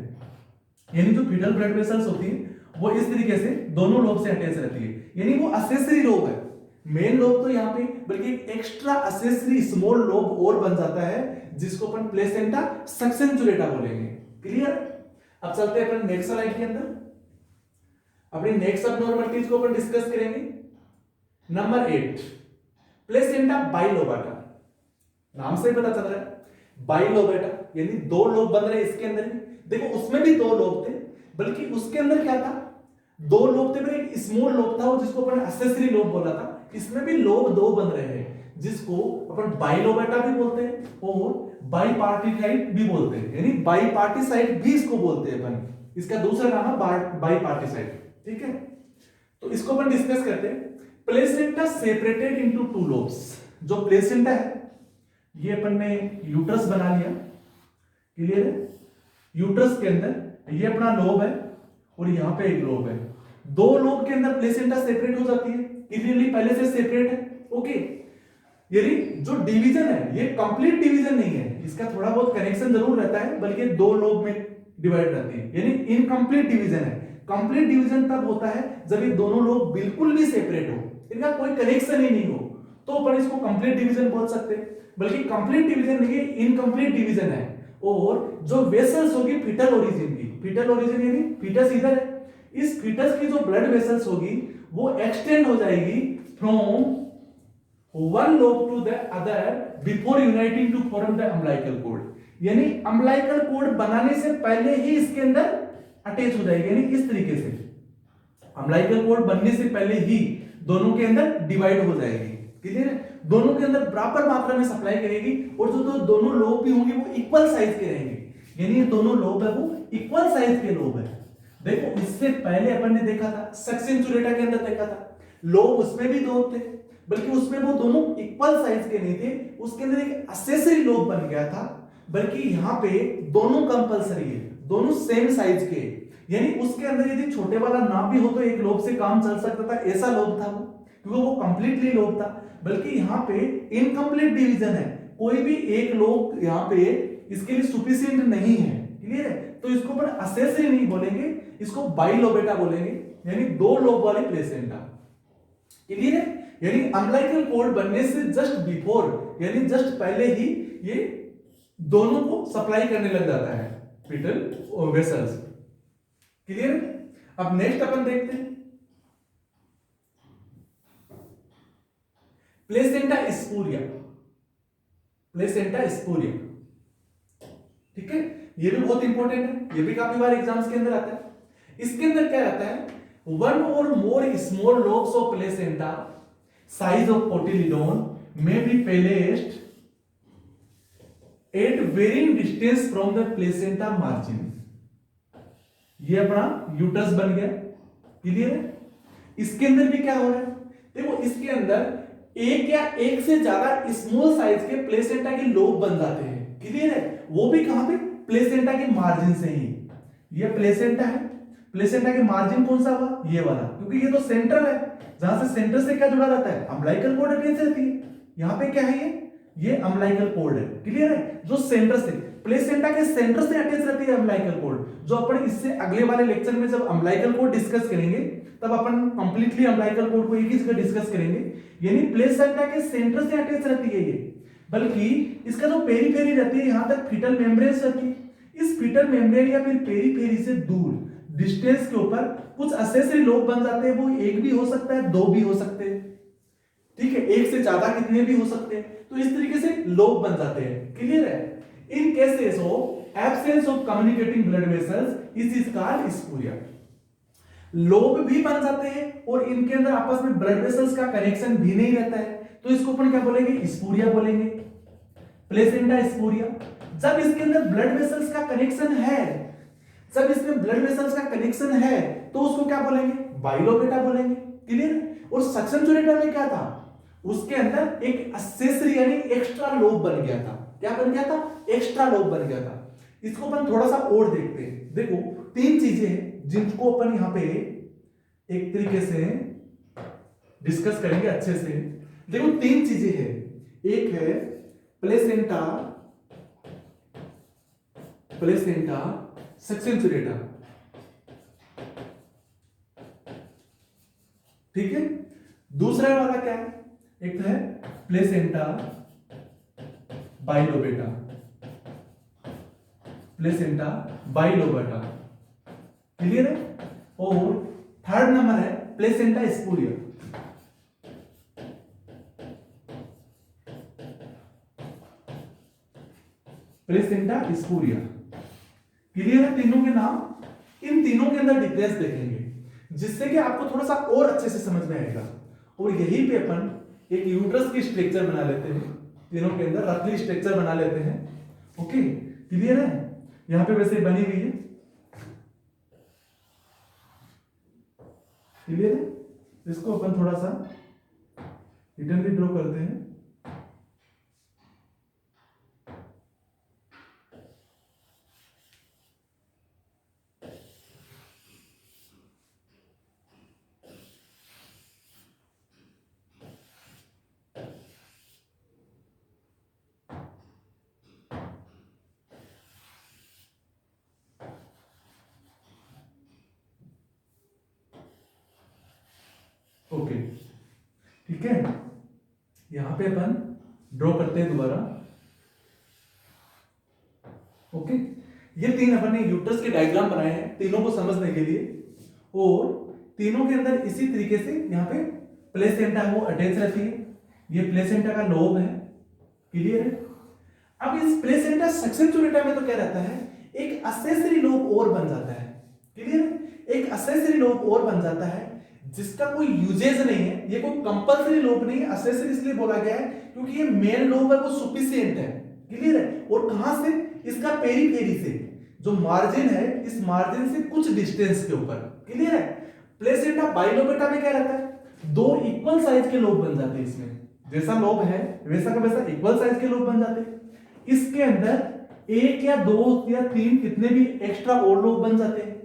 यानी जो फीटल ब्लड वेसल्स होती है वो इस तरीके से दोनों लोब से अटैच रहती है, यानी वो असेसरी लोब है, मेन लोब तो यहाँ पे बल्कि एक एक्स्ट्रा असेसरी स्मॉल लोब और बन जाता है जिसको अपन प्लेसेंटा सक्सेंचुरेटा बोलेंगे। क्लियर? अब चलते हैं अपन नेक्स्ट स्लाइड के अंदर, अपनी नेक्स्ट अबनॉर्मलिटीज को अपन डिस्कस करेंगे। Number 8, placenta bilobata. नाम से पता चल रहा है बाइलोबाटा, यानी दो लोब बन रहे इसके अंदर भी। देखो उसमें भी दो लोब थे, बल्कि उसके अंदर क्या था, दो लोब थे, पर एक स्मॉल लोब था वो जिसको अपन एक्सेसरी लोब बोला था। इसमें भी लोब दो बन रहे हैं जिसको अपन बाइलोबाटा भी बोलते हैं और बाइपार्टिसाइड भी बोलते हैं, यानी बाइपार्टिसाइड भी इसको बोलते हैं अपन, इसका दूसरा नाम है बाइपार्टिसाइड। ठीक है, तो इसको अपन डिस्कस करते हैं। Placenta separated into two lobes. जो प्लेसेंटा है ये अपन ने यूट्रस बना लिया, क्लियर है? यूट्रस के अंदर ये अपना लोब है और यहां पे एक लोब है, दो लोब के अंदर प्लेसेंटा सेपरेट हो जाती है, क्लियरली पहले से सेपरेट है। ओके, यानी जो डिवीजन है ये कंप्लीट डिवीजन नहीं है, इसका थोड़ा बहुत कनेक्शन जरूर रहता है, बल्कि दो लोब में डिवाइड रहती है, यानी इनकम्प्लीट डिवीजन है। कंप्लीट डिवीजन तब होता है जब ये दोनों लोब बिल्कुल भी सेपरेट हो, इनका कोई कनेक्शन ही नहीं हो, तो अपन इसको कंप्लीट डिवीजन बोल सकते हैं। बल्कि कंप्लीट डिवीजन नहीं, इनकम्प्लीट डिवीजन है। और जो वेसल्स होगी फीटल ओरिजिन की, फीटल ओरिजिन यानी फीटस इधर है, इस फीटस की जो ब्लड वेसल्स होगी वो एक्सटेंड हो जाएगी from one lobe to the other before uniting to form the umbilical cord, यानी अम्बिलिकल कॉर्ड बनाने से पहले ही इसके अंदर अटैच हो जाएगी, यानी इस तरीके से अम्बिलिकल कॉर्ड बनने से पहले ही दोनों के अंदर डिवाइड हो जाएगी। क्लियर है? दोनों के अंदर बराबर मात्रा में सप्लाई करेगी और जो दोनों लोब भी होंगे वो इक्वल साइज के रहेंगे, यानी ये दोनों लोब है वो इक्वल साइज के लोब है। देखो इससे पहले अपन ने देखा था सक्सेंचुरेटा के अंदर देखा था लोब उसमें भी दो थे, बल्कि उसमें वो दोनों इक्वल साइज के नहीं थे, उसके अंदर एक एक्सेसरी लोब बन गया था, बल्कि यहाँ पे दोनों कंपलसरी है, दोनों सेम साइज के, यानी उसके अंदर यदि छोटे वाला ना भी हो तो एक लोब से काम चल सकता था, ऐसा लोब था वो, क्योंकि वो कंप्लीटली लोब था। बल्कि यहाँ पे इनकम्प्लीट डिवीजन है, कोई भी एक लोब यहाँ पे इसके लिए सफिशिएंट नहीं है। क्लियर है? तो इसको अपन एक्सेसरी नहीं बोलेंगे, इसको बाइलोबेटा बोलेंगे, यानी दो लोब वाले प्लेसेंटा। क्लियर है? यानी अम्बिलिकल कॉर्ड बनने से जस्ट बिफोर, यानी जस्ट पहले ही ये दोनों को सप्लाई करने लग जाता है फीटल वेसल्स। क्लियर? अब नेक्स्ट अपन देखते हैं प्लेसेंटा स्पूरिया। प्लेसेंटा स्पूरिया, ठीक है, ये भी बहुत इंपॉर्टेंट है, ये भी काफी बार एग्जाम्स के अंदर आता है। इसके अंदर क्या रहता है, one or more small lobes of placenta size of cotyledon may be placed at varying distance from the placenta margin। ये अपना यूट्रस बन गया, क्लियर है? इसके अंदर भी क्या हो रहा है, देखो इसके अंदर एक या एक से ज्यादा स्मॉल साइज के प्लेसेंटा के लोब बन जाते हैं। क्लियर है? वो भी कहां पे, प्लेसेंटा के मार्जिन से ही। ये प्लेसेंटा है, प्लेसेंटा के मार्जिन कौन सा हुआ, ये वाला, क्योंकि ये तो सेंटर है, जहां से सेंटर से क्या जुड़ा रहता है, अम्बिलिकल कॉर्ड अटैच रहती है। यहां पे क्या है, ये अम्बिलिकल कॉर्ड है। क्लियर है? जो सेंटर से, प्लेसेंटा के सेंटर से अटैच रहती है अम्बिलिकल कॉर्ड, जो अपन इससे अगले वाले लेक्चर में जब अम्बिलिकल कॉर्ड डिस्कस करेंगे तब अपन कंप्लीटली अम्बिलिकल कॉर्ड को एक ही जगह डिस्कस करेंगे। यानी प्लेसेंटा के सेंटर से अटैच रहती है ये, बल्कि इसका जो पेरीफेरी रहती है यहां तक फीटल मेम्ब्रेन रहती है, इस फीटल मेम्ब्रेन या फिर पेरीफेरी से दूर डिस्टेंस के ऊपर कुछ एक्सेसरी लोब बन जाते हैं, वो एक भी हो सकता है, दो भी हो सकते हैं, ठीक है, एक से ज्यादा कितने भी हो सकते हैं, तो इस तरीके से लोब बन जाते हैं। क्लियर है? In cases of absence of communicating blood vessels is called spuria. Lobe भी बन जाते हैं और इनके अंदर आपस में ब्लड वेसल्स का कनेक्शन भी नहीं रहता है, तो इसको अपन क्या बोलेंगे, स्पूरिया बोलेंगे, प्लेसेंटा स्पूरिया। जब इसके अंदर ब्लड वेसल्स का कनेक्शन है, जब इसमें ब्लड वेसल्स का कनेक्शन है तो उसको क्या बोलेंगे, बाइलोबेटा बोलेंगे। क्लियर? और सक्सेंचुरेटा में क्या था, उसके अंदर एक एक्सेसरी यानी एक्स्ट्रा लोब बन गया था, क्या बन गया था, एक्स्ट्रा लोब बन गया था। इसको अपन थोड़ा सा और देखते हैं। देखो 3 चीजें हैं जिनको अपन यहां पे एक तरीके से डिस्कस करेंगे अच्छे से। देखो 3 चीजें हैं, एक है प्लेसेंटा, प्लेसेंटा सक्सेंचुरेटा, ठीक है। दूसरा वाला क्या है, एक है प्लेसेंटा बाइलोबेटा, प्लेसेंटा बाइलोबेटा, क्लियर है। और थर्ड नंबर है प्लेसेंटा स्पूरिया। प्लेसेंटा स्पूरिया, क्लियर है तीनों के नाम। इन तीनों के अंदर डिफरेंस देखेंगे जिससे कि आपको थोड़ा सा और अच्छे से समझ में आएगा। और यहीं पे अपन एक यूट्रस की स्ट्रक्चर बना लेते हैं, तीनों के अंदर रफली स्ट्रक्चर बना लेते हैं। ओके, क्लियर है। यहां पे वैसे बनी हुई है, क्लियर है। इसको अपन थोड़ा सा रिटर्न भी ड्रॉ करते हैं। ओके, ठीक है। यहां पे अपन ड्रॉ करते हैं दोबारा। ओके, ये 3 अपन ने यूट्रस के डायग्राम बनाए हैं तीनों को समझने के लिए। और तीनों के अंदर इसी तरीके से यहां पे प्लेसेंटा वो अटैच रहती है। ये प्लेसेंटा का लोब है, क्लियर है। अब इस प्लेसेंटा सक्सेंचुरेटा में तो क्या रहता है, एक असेसरी लोब और बन जाता है, क्लियर है। एक असेसरी लोब और बन जाता है जिसका कोई यूजेज नहीं है, ये कोई कंपल्सरी लोब नहीं है। असेसरी इसलिए बोला गया है क्योंकि ये मेन लोब है वो सफिशिएंट है, क्लियर है। और कहां से, इसका पेरीफेरी से, जो मार्जिन है इस मार्जिन से कुछ डिस्टेंस के ऊपर, क्लियर है। प्लेसेंटा बाइलोबेटा में क्या रहता है, 2 इक्वल साइज के लोब बन जाते हैं। इसमें जैसा लोब है वैसा का वैसा इक्वल साइज के लोब बन जाते हैं। इसके अंदर 1 या 2 या 3 कितने भी एक्स्ट्रा और लोब बन जाते हैं।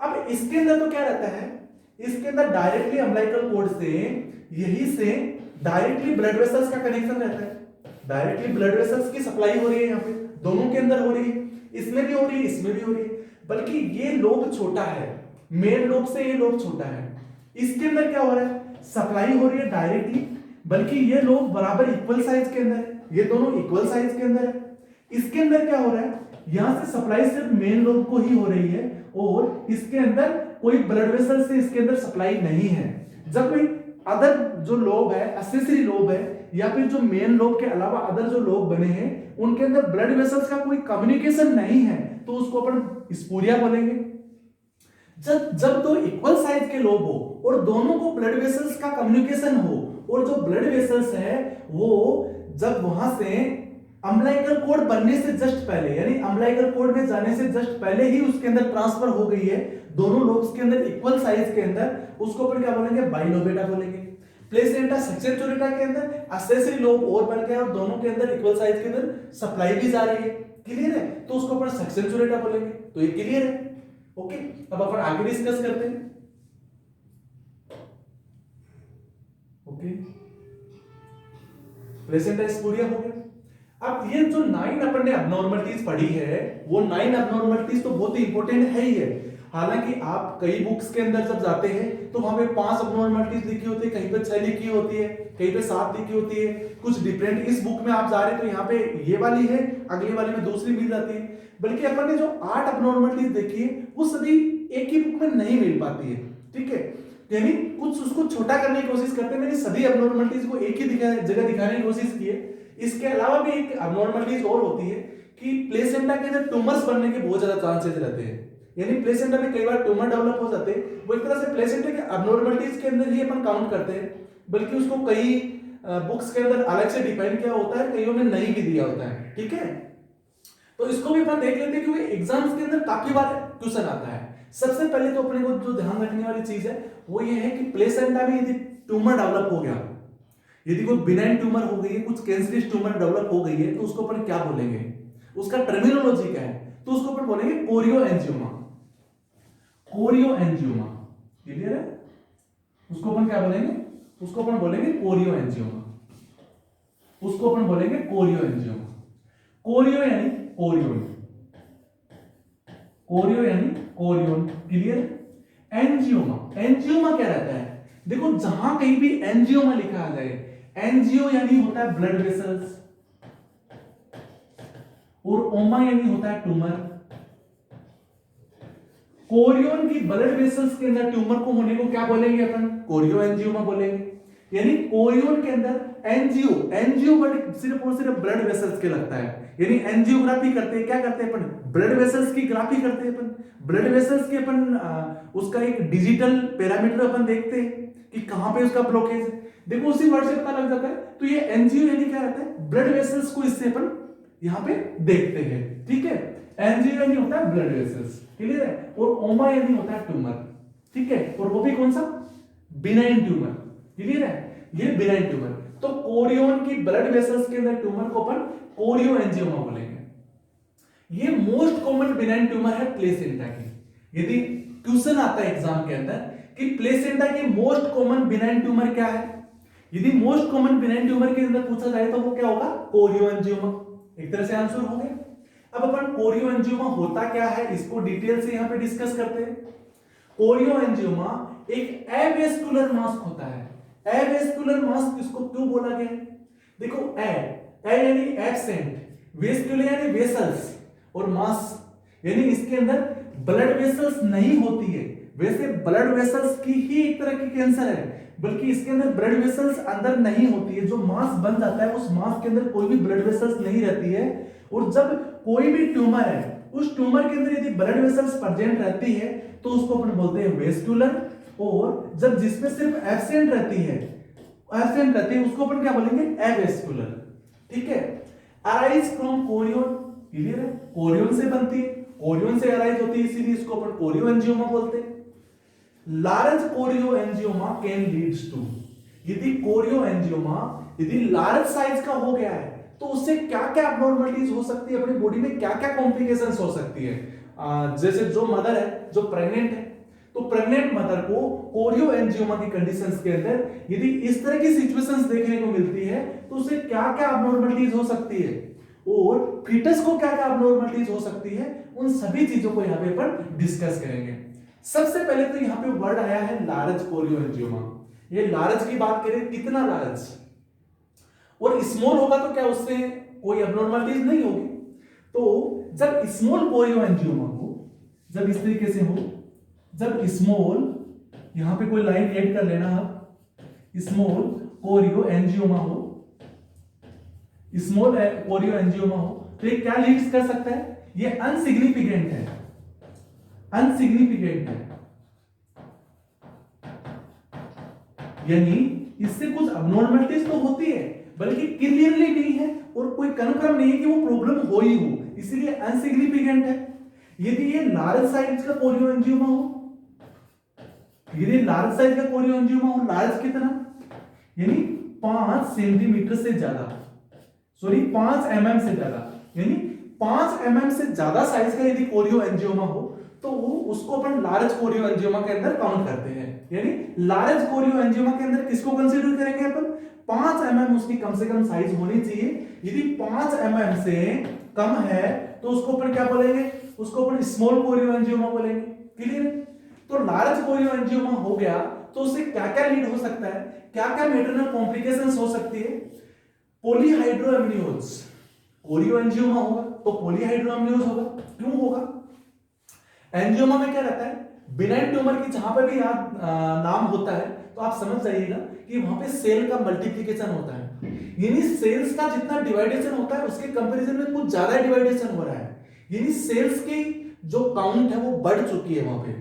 अब इसके अंदर तो क्या रहता है, इसके अंदर डायरेक्टली अम्बिलिकल कॉर्ड से, यही से डायरेक्टली ब्लड वेसल्स का कनेक्शन रहता है। डायरेक्टली ब्लड वेसल्स की सप्लाई हो रही है, यहाँ पे दोनों के अंदर हो रही है, इसमें भी हो रही है, इसमें भी हो रही है। बल्कि ये लोब छोटा है, मेन लोब से ये लोब छोटा है। इसके अंदर क्या हो रहा है, सप्लाई हो रही है डायरेक्टली, बल्कि ये लोब बराबर इक्वल साइज के अंदर है, ये दोनों इक्वल साइज के अंदर है। इसके अंदर क्या हो रहा है, यहां से सप्लाई सिर्फ मेन लोब को ही हो रही है और इसके अंदर कोई ब्लड वेसल से इसके अंदर सप्लाई नहीं है। जब कोई अदर जो लोब है, एक्सेसरी लोब है, या फिर जो मेन लोब के अलावा अदर जो लोब बने हैं उनके अंदर ब्लड वेसल्स का कोई कम्युनिकेशन नहीं है तो उसको अपन स्पूरिया बोलेंगे। जब 2 इक्वल साइज के लोब हो और दोनों को ब्लड वेसल्स का कम्युनिकेशन हो, और जो ब्लड वेसल्स है वो जब वहां से अम्बिलिकल कॉर्ड बनने से जस्ट पहले, यानी अम्बिलिकल कॉर्ड में जाने से जस्ट पहले ही उसके अंदर ट्रांसफर हो गई है, दोनों लोब्स के अंदर इक्वल साइज के अंदर, उसको अपन क्या बोलेंगे, बाइलोबेटा बोलेंगे। प्लेसेंटा सक्सेंचुरेटा के अंदर एक्सेसरी लोब और बन गया और दोनों के अंदर इक्वल साइज के अंदर सप्लाई भी जा रही है, क्लियर है, तो उसको अपन सक्सेंचुरेटा बोलेंगे। तो ये क्लियर है। ओके, अब अपन आगे डिस्कस करते हैं। ओके, प्लेसेंटा स्पूरिया हो गया। अब ये जो 9 अपन ने अबनॉर्मलिटीज पढ़ी है, वो 9 अबनॉर्मलिटीज तो बहुत ही इंपॉर्टेंट है ही है। हालांकि आप कई बुक्स के अंदर जब जाते हैं तो वहां पे 5 अबनॉर्मलिटीज लिखी होती है, कहीं पे 6 लिखी होती है, कहीं पे 7 लिखी होती है, कुछ डिफरेंट। इस बुक में आप जा रहे हैं तो यहाँ पे ये वाली है, अगली वाली में दूसरी मिल जाती है। बल्कि अपन ने जो 8 अबनॉर्मलिटीज देखी है वो सभी एक ही बुक में नहीं मिल पाती है, ठीक है। यानी कुछ उसको छोटा करने की कोशिश करते हैं, मैंने सभी अबनॉर्मलिटीज को एक ही जगह दिखाने की कोशिश की है। इसके अलावा भी एक अबनॉर्मलिटीज और होती है कि प्लेसेंटा के अंदर ट्यूमर्स बनने के बहुत ज्यादा चांसेस रहते हैं। यानी प्लेसेंटा में कई बार ट्यूमर डेवलप हो जाते हैं, वो एक तरह से प्लेसेंटा के अबनॉर्मलिटीज के अंदर ही अपन काउंट करते हैं। बल्कि उसको कई बुक्स के अंदर अलग से डिफाइन किया होता है, कईयों में नहीं भी दिया होता है, ठीक है। तो इसको भी अपन देख लेते हैं क्योंकि एग्जाम्स के अंदर काफी बार क्वेश्चन आता है। सबसे पहले तो अपने को जो ध्यान रखने वाली चीज है वो ये है कि प्लेसेंटा में यदि ट्यूमर डेवलप हो गया, यदि कोई बिनाइन ट्यूमर हो गई है, कुछ कैंसरस ट्यूमर डेवलप हो गई है, तो उसको अपन क्या बोलेंगे, उसका टर्मिनोलॉजी क्या है, तो उसको अपन बोलेंगे कोरियोएंजियोमा। कोरियोएंजियोमा क्लियर है, उसको अपन क्या बोलेंगे, उसको अपन बोलेंगे कोरियोएंजियोमा, उसको अपन बोलेंगे कोरियोएंजियोमा। कोरियो यानी कोरियोन, कोरियो यानी कोरियोन क्लियर। एंजियोमा, एंजियोमा क्या रहता है, देखो जहां कहीं भी एंजियोमा लिखा आ जाए, एंजियो यानी होता है ब्लड वेसल्स और ओमा यानी होता है ट्यूमर। कोरियोन की ब्लड वेसल्स के अंदर ट्यूमर को होने को क्या बोलेंगे अपन, कोरियोएंजियोमा बोलेंगे। यानी कोरियोन के अंदर एंजियो, एंजियो वर्ड सिर्फ और सिर्फ ब्लड वेसल्स के लगता है, यानी एंजियोग्राफी करते हैं, क्या करते हैं अपन, ब्लड वेसल्स की ग्राफी करते हैं अपन, ब्लड वेसल्स के अपन उसका एक डिजिटल पैरामीटर अपन देखते हैं कि कहां पे उसका ब्लॉकेज है, देखो उसी वर्ड से पता लग जाता है। तो ये एंजियो यानी क्या रहता है, ब्लड वेसल्स को इससे अपन यहां पे देखते हैं, ठीक है। एंजियो यानी होता है ब्लड वेसल्स क्लियर है, और ओमा यानी होता है ट्यूमर, ठीक है, और वो भी कौन सा, बिनाइन ट्यूमर क्लियर है, ये बिनाइन ट्यूमर। तो कोरियोन की ब्लड वेसल्स के अंदर ट्यूमर को अपन कोरियोएंजियोमा बोलेंगे। ये मोस्ट कॉमन बिनाइन ट्यूमर है प्लेसेंटा की। यदि क्वेश्चन आता है एग्जाम के अंदर कि प्लेसेंटा की मोस्ट कॉमन बिनाइन ट्यूमर क्या है, यदि मोस्ट कॉमन बिनाइन ट्यूमर के अंदर पूछा जाए तो वो क्या होगा, कोरियोएंजियोमा। एक तरह से आंसर हो गया। अब अपन कोरियोएंजियोमा होता क्या है इसको डिटेल से यहां पे डिस्कस करते हैं। कोरियोएंजियोमा एक एवेस्कुलर मास्क होता है। एवेस्कुलर मास्क इसको क्यों बोला गया है, देखो ए यानी एब्सेंट, वेस्कुलर यानी वेसल्स, और मास यानी इसके अंदर ब्लड वेसल्स नहीं होती है। वैसे ब्लड वेसल्स की ही एक तरह की कैंसर है, बल्कि इसके अंदर ब्लड वेसल्स अंदर नहीं होती है, जो मास बन जाता है उस मास के अंदर कोई भी ब्लड वेसल्स नहीं रहती है। और जब कोई भी ट्यूमर है उस ट्यूमर के अंदर यदि ब्लड वेसल्स प्रेजेंट रहती है तो उसको अपन बोलते हैं वेस्कुलर, और जब जिसमें सिर्फ एब्सेंट रहती है उसको अपन क्या बोलेंगे, एवेस्कुलर, ठीक है। अराइज फ्रॉम कोरियोन क्लियर है, कोरियोन से बनती है, कोरियोन से अराइज होती है, इसीलिए इसको अपन कोरियोएंजियोमा बोलते हैं। लार्ज कोरियोएंजियोमा कैन लीड्स टू, यदि कोरियोएंजियोमा यदि लार्ज साइज का हो गया है तो उससे क्या क्या अबनॉर्मलिटीज हो सकती है, अपनी बॉडी में क्या क्या कॉम्प्लिकेशंस हो सकती है। जैसे जो मदर है जो प्रेग्नेंट है, तो प्रेग्नेंट मदर को कोरियोएंजियोमा की कंडीशंस के अंदर यदि इस तरह की सिचुएशंस देखने को मिलती है तो उससे क्या क्या अबनॉर्मलिटीज हो सकती है, और फीटस को क्या क्या अबनॉर्मलिटीज हो सकती है, उन सभी चीजों को यहाँ पे अपन डिस्कस करेंगे। सबसे पहले तो यहाँ पे वर्ड आया है लार्ज कोरियोएंजियोमा। ये लार्ज की बात करें, कितना लार्ज, और स्मॉल होगा तो क्या उससे कोई अबनॉर्मलिटीज नहीं होगी। तो जब स्मॉल कोरियोएंजियोमा हो, जब इस तरीके से हो, जब स्मॉल, यहां पे कोई लाइन ऐड कर लेना आप, स्मॉल कोरियोएंजियोमा हो, स्मॉल कोरियोएंजियोमा हो, तो ये क्या लीड्स कर सकता है, ये अनसिग्निफिकेंट है, अनसिग्निफिकेंट है, यानी इससे कुछ अबनॉर्मलिटीज तो होती है बल्कि क्लियरली नहीं है और कोई कन्फर्म नहीं है कि वो प्रॉब्लम हो ही हो, इसलिए अनसिग्निफिकेंट है। यदि ये लार्ज साइज का कोरियोएंजियोमा हो, यदि लार्ज साइज का कोरियोएंजियोमा हो, लार्ज कितना, यानी 5 सेंटीमीटर से ज्यादा, सॉरी 5 mm से ज्यादा, यानी 5 mm से ज्यादा साइज का यदि कोरियोएंजियोमा हो तो उसको अपन लार्ज कोरियोएंजियोमा के अंदर काउंट करते हैं। यानी लार्ज कोरियोएंजियोमा के अंदर किसको कंसीडर करेंगे अपन, 5 mm उसकी कम से कम साइज होनी चाहिए। यदि 5 mm से कम है तो उसको अपन क्या बोलेंगे, उसको अपन स्मॉल कोरियोएंजियोमा बोलेंगे, क्लियर। तो लार्ज कोरियोएंजियोमा हो गया तो उससे क्या क्या लीड हो सकता है, क्या क्या मेटरनल कॉम्प्लिकेशंस हो सकती है। पॉलीहाइड्रोएमनियोज, कोरियोएंजियोमा होगा तो पॉलीहाइड्रोएमनियोज होगा, क्यों होगा, एंजियोमा में क्या रहता है, बिनाइन ट्यूमर की जहां पर भी नाम होता है तो आप समझ जाइएगा कि वहां पे सेल का मल्टीप्लिकेशन होता है, यानी सेल्स का जितना डिवाइडेशन होता है उसके कंपैरिजन में कुछ ज्यादा डिवाइडेशन हो रहा है, यानी सेल्स की जो काउंट है वो बढ़ चुकी है वहां पे,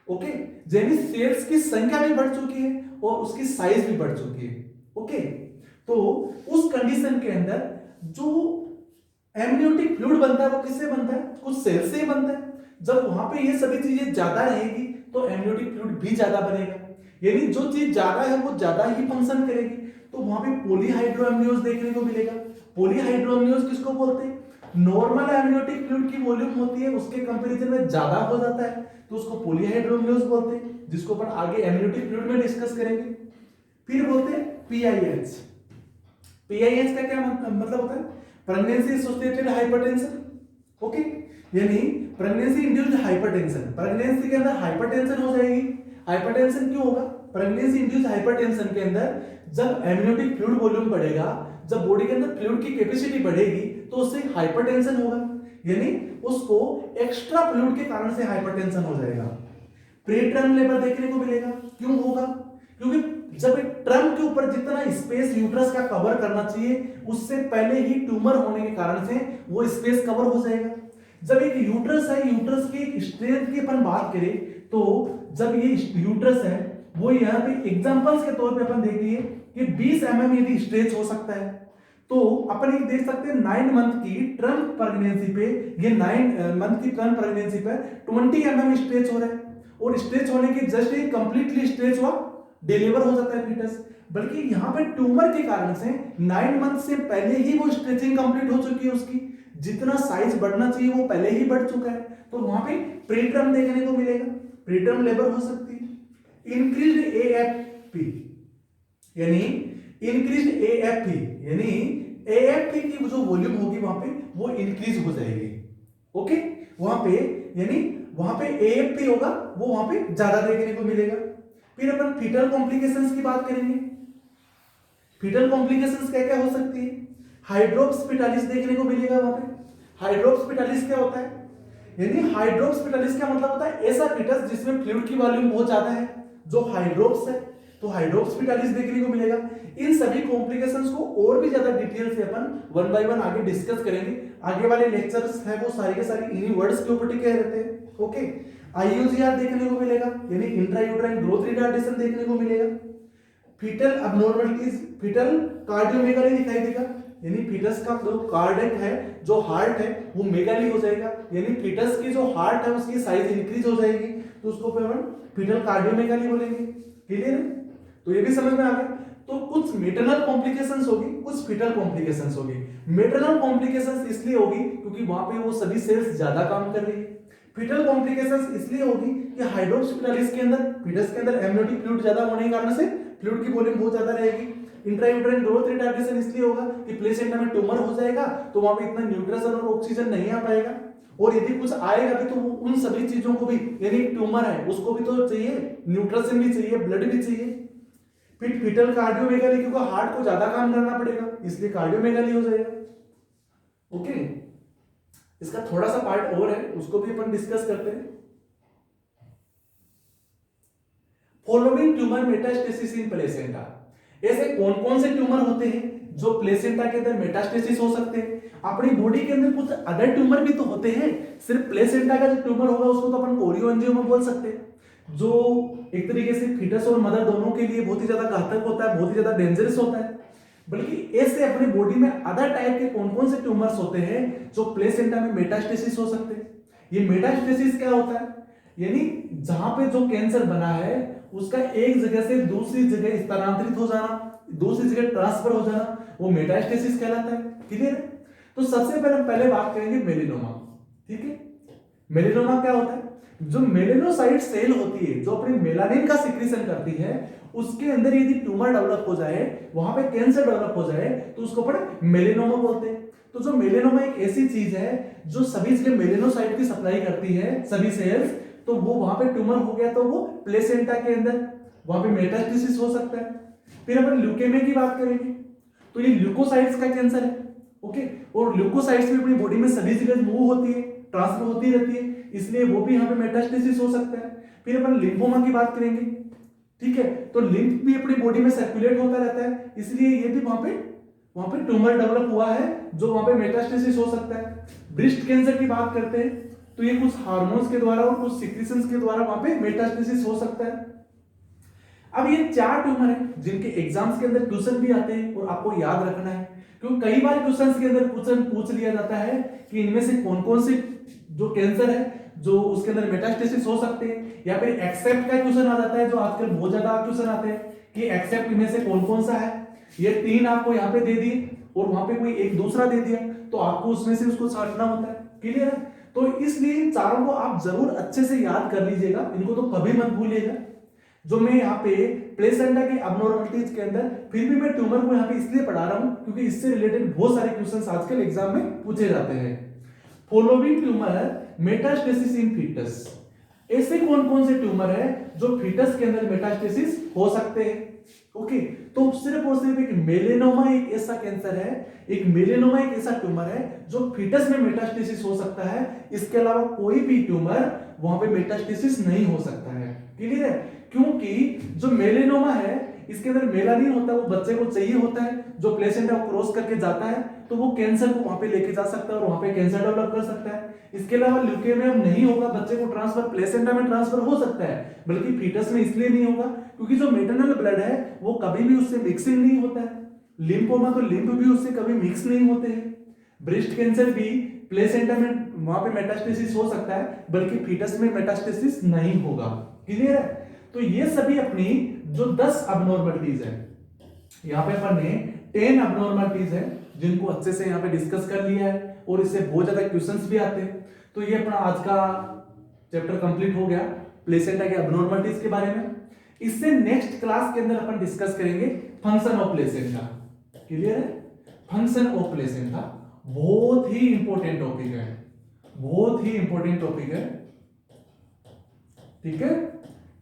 ओके, यानी सेल्स की संख्या भी बढ़ चुकी है और उसकी साइज भी बढ़ चुकी है, ओके। तो उस कंडीशन के अंदर जो एमनियोटिक फ्लूइड बनता है वो किससे बनता है, कुछ सेल से ही बनता है। जब वहां पे ये सभी चीजें ज्यादा रहेगी तो एमनियोटिक फ्लूइड भी ज्यादा बनेगा। यानी जो चीज ज्यादा है वो ज्यादा ही फंक्शन करेगी, तो वहां पे पॉलीहाइड्रोएमनियोज देखने को मिलेगा। पॉलीहाइड्रोएमनियोज किसको बोलते हैं? नॉर्मल एमनियोटिक फ्लूइड की वॉल्यूम होती है उसके कंपैरिजन में ज्यादा हो जाता है तो उसको पॉलीहाइड्रोएमनियोज बोलते हैं, जिसको अपन आगे एमनियोटिक फ्लूइड में डिस्कस करेंगे। फिर बोलते हैं पीआईएच। पीआईएच का क्या मतलब होता है? Pregnancy associated hypertension. ओके, यानी प्रेगनेंसी इंड्यूस्ड हाइपरटेंशन। प्रेगनेंसी के अंदर हाइपरटेंशन हो जाएगी। हाइपरटेंशन क्यों होगा? प्रेगनेंसी इंड्यूस्ड हाइपरटेंशन के अंदर जब एमनियोटिक फ्लूइड वॉल्यूम बढ़ेगा, जब बॉडी के अंदर फ्लूइड की कैपेसिटी बढ़ेगी तो उससे हाइपरटेंशन होगा, यानी उसको एक्स्ट्रा फ्लूइड के कारण से हाइपरटेंशन हो जाएगा। प्रीटर्म लेबर देखने को मिलेगा। क्यों होगा? क्योंकि जब एक ट्रम के ऊपर जितना स्पेस यूट्रस का कवर करना चाहिए उससे पहले ही ट्यूमर होने के कारण से वो स्पेस कवर हो जाएगा। जब एक यूट्रस है, यूट्रस की स्ट्रेंथ की अपन बात करें तो जब ये यूट्रस है वो यहाँ पे एग्जांपल्स के तौर पे अपन देखिए कि 20 mm यदि स्ट्रेच हो सकता है तो अपन ये देख सकते हैं 9 मंथ की टर्म प्रेगनेंसी पे, ये 9 मंथ की टर्म प्रेगनेंसी पे 20 mm स्ट्रेच हो रहा है, और स्ट्रेच होने के जस्ट ही कंप्लीटली स्ट्रेच हुआ डिलीवर हो जाता है फीटस। बल्कि यहाँ पे ट्यूमर के कारण से 9 मंथ से पहले ही वो स्ट्रेचिंग कंप्लीट हो चुकी है, उसकी जितना साइज बढ़ना चाहिए वो पहले ही बढ़ चुका है, तो वहां पे प्रीटर्म देखने को मिलेगा। प्रीटर्म लेबर हो सकती है। इंक्रीज्ड एएफपी, यानी इंक्रीज्ड एएफपी, यानी एएफपी की जो वॉल्यूम होगी वहां पे वो इंक्रीज हो जाएगी। ओके, वहां पे यानी वहां पे एएफपी होगा वो वहां पे ज्यादा देखने को मिलेगा। फिर अपन फीटल कॉम्प्लिकेशंस की बात करेंगे। फीटल कॉम्प्लिकेशंस क्या क्या हो सकती है? हाइड्रोप्स देखने को मिलेगा वहां पे। हाइड्रोप्स क्या होता है? यानी हाइड्रोप्स का मतलब होता है ऐसा फीटस जिसमें फ्लूइड की वॉल्यूम बहुत ज्यादा है, जो हाइड्रोप्स है, तो हाइड्रोप्स देखने को मिलेगा। इन सभी कॉम्प्लिकेशंस को और भी ज्यादा डिटेल से अपन वन बाय वन आगे डिस्कस करेंगे। आगे वाले लेक्चर्स है वो सारे के सारे इन्हीं वर्ड्स के ऊपर टिके रहते हैं। ओके, आईयूजीआर देखने को मिलेगा, यानी इंट्रायूट्राइन ग्रोथ रिटार्डेशन देखने को मिलेगा। फीटल अबनॉर्मलिटीज, फीटल कार्डियोमेगाली दिखाई देगा, यानी फीटस का जो कार्डियक है, जो हार्ट है वो मेगाली हो जाएगा, यानी फीटस की जो हार्ट है उसकी साइज इंक्रीज हो जाएगी, तो उसको अपन फीटल कार्डियोमेगाली बोलेंगे। क्लियर है? तो ये भी समझ में आ गया। तो कुछ मेटरनल कॉम्प्लिकेशंस होगी, कुछ फीटल कॉम्प्लिकेशंस होगी। मेटरनल कॉम्प्लिकेशंस इसलिए होगी क्योंकि वहां पे वो सभी सेल्स ज्यादा काम कर रही है। फीटल कॉम्प्लिकेशंस इसलिए होगी कि हाइड्रोप्स फीटालिस के अंदर, फीटस के अंदर एमनियोटिक फ्लूइड ज्यादा होने के कारण से फ्लूइड की वॉल्यूम बहुत ज्यादा रहेगी। इंट्रायूट्राइन ग्रोथ रिटार्डेशन इसलिए होगा कि प्लेसेंटा में ट्यूमर हो जाएगा तो वहां पे इतना न्यूट्रिशन और ऑक्सीजन नहीं आ पाएगा, और यदि कुछ आएगा भी तो उन सभी चीजों को भी, यानी ट्यूमर है उसको भी तो चाहिए, न्यूट्रिशन भी चाहिए, ब्लड भी चाहिए। फिर फीटल कार्डियोमेगाली, क्योंकि हार्ट को ज्यादा काम करना पड़ेगा इसलिए कार्डियोमेगाली हो जाएगा। ओके, इसका थोड़ा सा पार्ट और है उसको भी अपन डिस्कस करते हैं। फॉलोइंग ट्यूमर मेटास्टेसिस इन प्लेसेंटा, ऐसे कौन कौन से ट्यूमर होते हैं जो प्लेसेंटा के अंदर मेटास्टेसिस हो सकते हैं? अपनी बॉडी के अंदर कुछ अदर ट्यूमर भी तो होते हैं, सिर्फ प्लेसेंटा का जो ट्यूमर होगा उसको तो अपन कोरियोएंजियोमा बोल सकते हैं, जो एक तरीके से फीटस और मदर दोनों के लिए बहुत ही ज्यादा घातक होता है, बहुत ही ज्यादा डेंजरस होता है। बल्कि ऐसे अपनी बॉडी में अदर टाइप के कौन कौन से ट्यूमर्स होते हैं जो प्लेसेंटा में मेटास्टेसिस हो सकते हैं। ये मेटास्टेसिस क्या होता है? यानी जहां पे जो कैंसर बना है उसका एक जगह से दूसरी जगह स्थानांतरित हो जाना, दूसरी जगह ट्रांसफर हो जाना, वो मेटास्टेसिस कहलाता है। क्लियर है? तो सबसे पहले बात करेंगे मेलिनोमा। ठीक है, मेलिनोमा क्या होता है? जो मेलेनोसाइट सेल होती है जो अपनी मेलानिन का सिक्रीशन करती है, उसके अंदर यदि ट्यूमर डेवलप हो जाए, वहां पे कैंसर डेवलप हो जाए तो उसको अपन मेलेनोमा बोलते हैं। तो जो मेलेनोमा एक ऐसी चीज है जो सभी जगह मेलेनोसाइट की सप्लाई करती है, सभी सेल्स, तो वो वहां पे ट्यूमर हो गया तो वो प्लेसेंटा के अंदर वहां पे मेटास्टेसिस हो सकता है। फिर अपन ल्यूकेमिया की बात करेंगे तो ये ल्यूकोसाइट्स का कैंसर है। ओके, और ल्यूकोसाइट्स भी अपनी बॉडी में सभी जगह मूव होती है, ट्रांसफर होती रहती है, इसलिए वो भी यहाँ पे मेटास्टेसिस हो सकता है। फिर अपन लिम्फोमा की बात करेंगे। ठीक है, तो लिम्फ भी अपनी बॉडी में सर्कुलेट होता रहता है, इसलिए ये भी वहां पे ट्यूमर डेवलप हुआ है जो वहां पे मेटास्टेसिस हो सकता है। ब्रेस्ट कैंसर की बात करते हैं तो ये कुछ हार्मोन्स के द्वारा और कुछ सिक्रीशंस के द्वारा वहां पे मेटास्टेसिस हो सकता है। अब ये 4 ट्यूमर है जिनके एग्जाम्स के अंदर क्वेश्चन भी आते हैं और आपको याद रखना है, क्योंकि कई बार क्वेश्चंस के अंदर क्वेश्चन पूछ लिया जाता है कि इनमें से कौन कौन से जो कैंसर है जो उसके अंदर मेटास्टेसिस हो सकते हैं, या फिर एक्सेप्ट का क्वेश्चन आ जाता है, जो आजकल बहुत ज्यादा क्वेश्चन आते हैं कि एक्सेप्ट में से कौन कौन सा है। ये 3 आपको यहाँ पे दे दिए और वहां पे कोई एक दूसरा दे दिया, तो आपको उसमें से उसको छांटना होता है। क्लियर है? तो इसलिए इन चारों को आप जरूर अच्छे से याद कर लीजिएगा, इनको तो कभी मत भूलिएगा। जो मैं यहाँ पे प्लेसेंटा के अबनॉर्मलिटीज के अंदर फिर भी मैं ट्यूमर को यहाँ पे इसलिए पढ़ा रहा हूं क्योंकि इससे रिलेटेड बहुत सारे क्वेश्चंस आजकल एग्जाम में पूछे जाते हैं। फॉलोइंग ट्यूमर मेटास्टेसिस इन फीटस, ऐसे कौन कौन से ट्यूमर है जो फीटस के अंदर मेटास्टेसिस हो सकते हैं? ओके, तो सिर्फ और सिर्फ एक मेलेनोमा एक ऐसा कैंसर है, एक मेलेनोमा एक ऐसा ट्यूमर है जो फीटस में मेटास्टेसिस हो सकता है। इसके अलावा कोई भी ट्यूमर वहां पे मेटास्टेसिस नहीं हो सकता है। क्लियर है? क्योंकि जो मेलेनोमा है इसके अंदर मेलानिन होता है, वो बच्चे को चाहिए होता है, जो प्लेसेंटा को क्रॉस करके जाता है तो वो कैंसर को वहां पे लेके जा सकता है और वहां पे कैंसर डेवलप कर सकता है। इसके अलावा ल्यूकेमिया नहीं होगा, बच्चे को ट्रांसफर प्लेसेंटा में ट्रांसफर हो सकता है, बल्कि फीटस में इसलिए नहीं होगा क्योंकि जो मेटरनल ब्लड है वो कभी भी उससे मिक्सिंग नहीं होता है। लिम्फोमा तो लिम्फ भी उससे कभी मिक्स नहीं होते हैं। ब्रेस्ट कैंसर भी प्लेसेंटा में वहां पे मेटास्टेसिस हो सकता है, बल्कि फीटस में मेटास्टेसिस नहीं होगा। क्लियर है? तो ये सभी अपनी जो 10 अबनॉर्मलिटीज है, यहाँ पे अपन ने 10 अबनॉर्मलिटीज है जिनको अच्छे से यहाँ पे डिस्कस कर लिया है और इससे बहुत ज्यादा क्वेश्चंस भी आते हैं। तो ये अपना आज का चैप्टर कंप्लीट हो गया प्लेसेंटा के अबनॉर्मलिटीज के बारे में। इससे नेक्स्ट क्लास के अंदर अपन डिस्कस करेंगे फंक्शन ऑफ प्लेसेंटा। क्लियर है? फंक्शन ऑफ प्लेसेंटा बहुत ही इंपॉर्टेंट टॉपिक है, बहुत ही इंपॉर्टेंट टॉपिक है। ठीक है?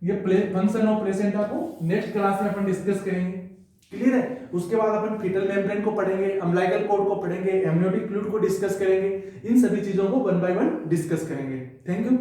ये फंक्शन ऑफ प्लेसेंटा को नेक्स्ट क्लास में अपन डिस्कस करेंगे। क्लियर है? उसके बाद अपन फीटल मेम्ब्रेन को पढ़ेंगे, अम्बिलिकल कॉर्ड को पढ़ेंगे, एमनियोटिक फ्लूइड को डिस्कस करेंगे। इन सभी चीजों को 1 by 1 डिस्कस करेंगे। Thank you.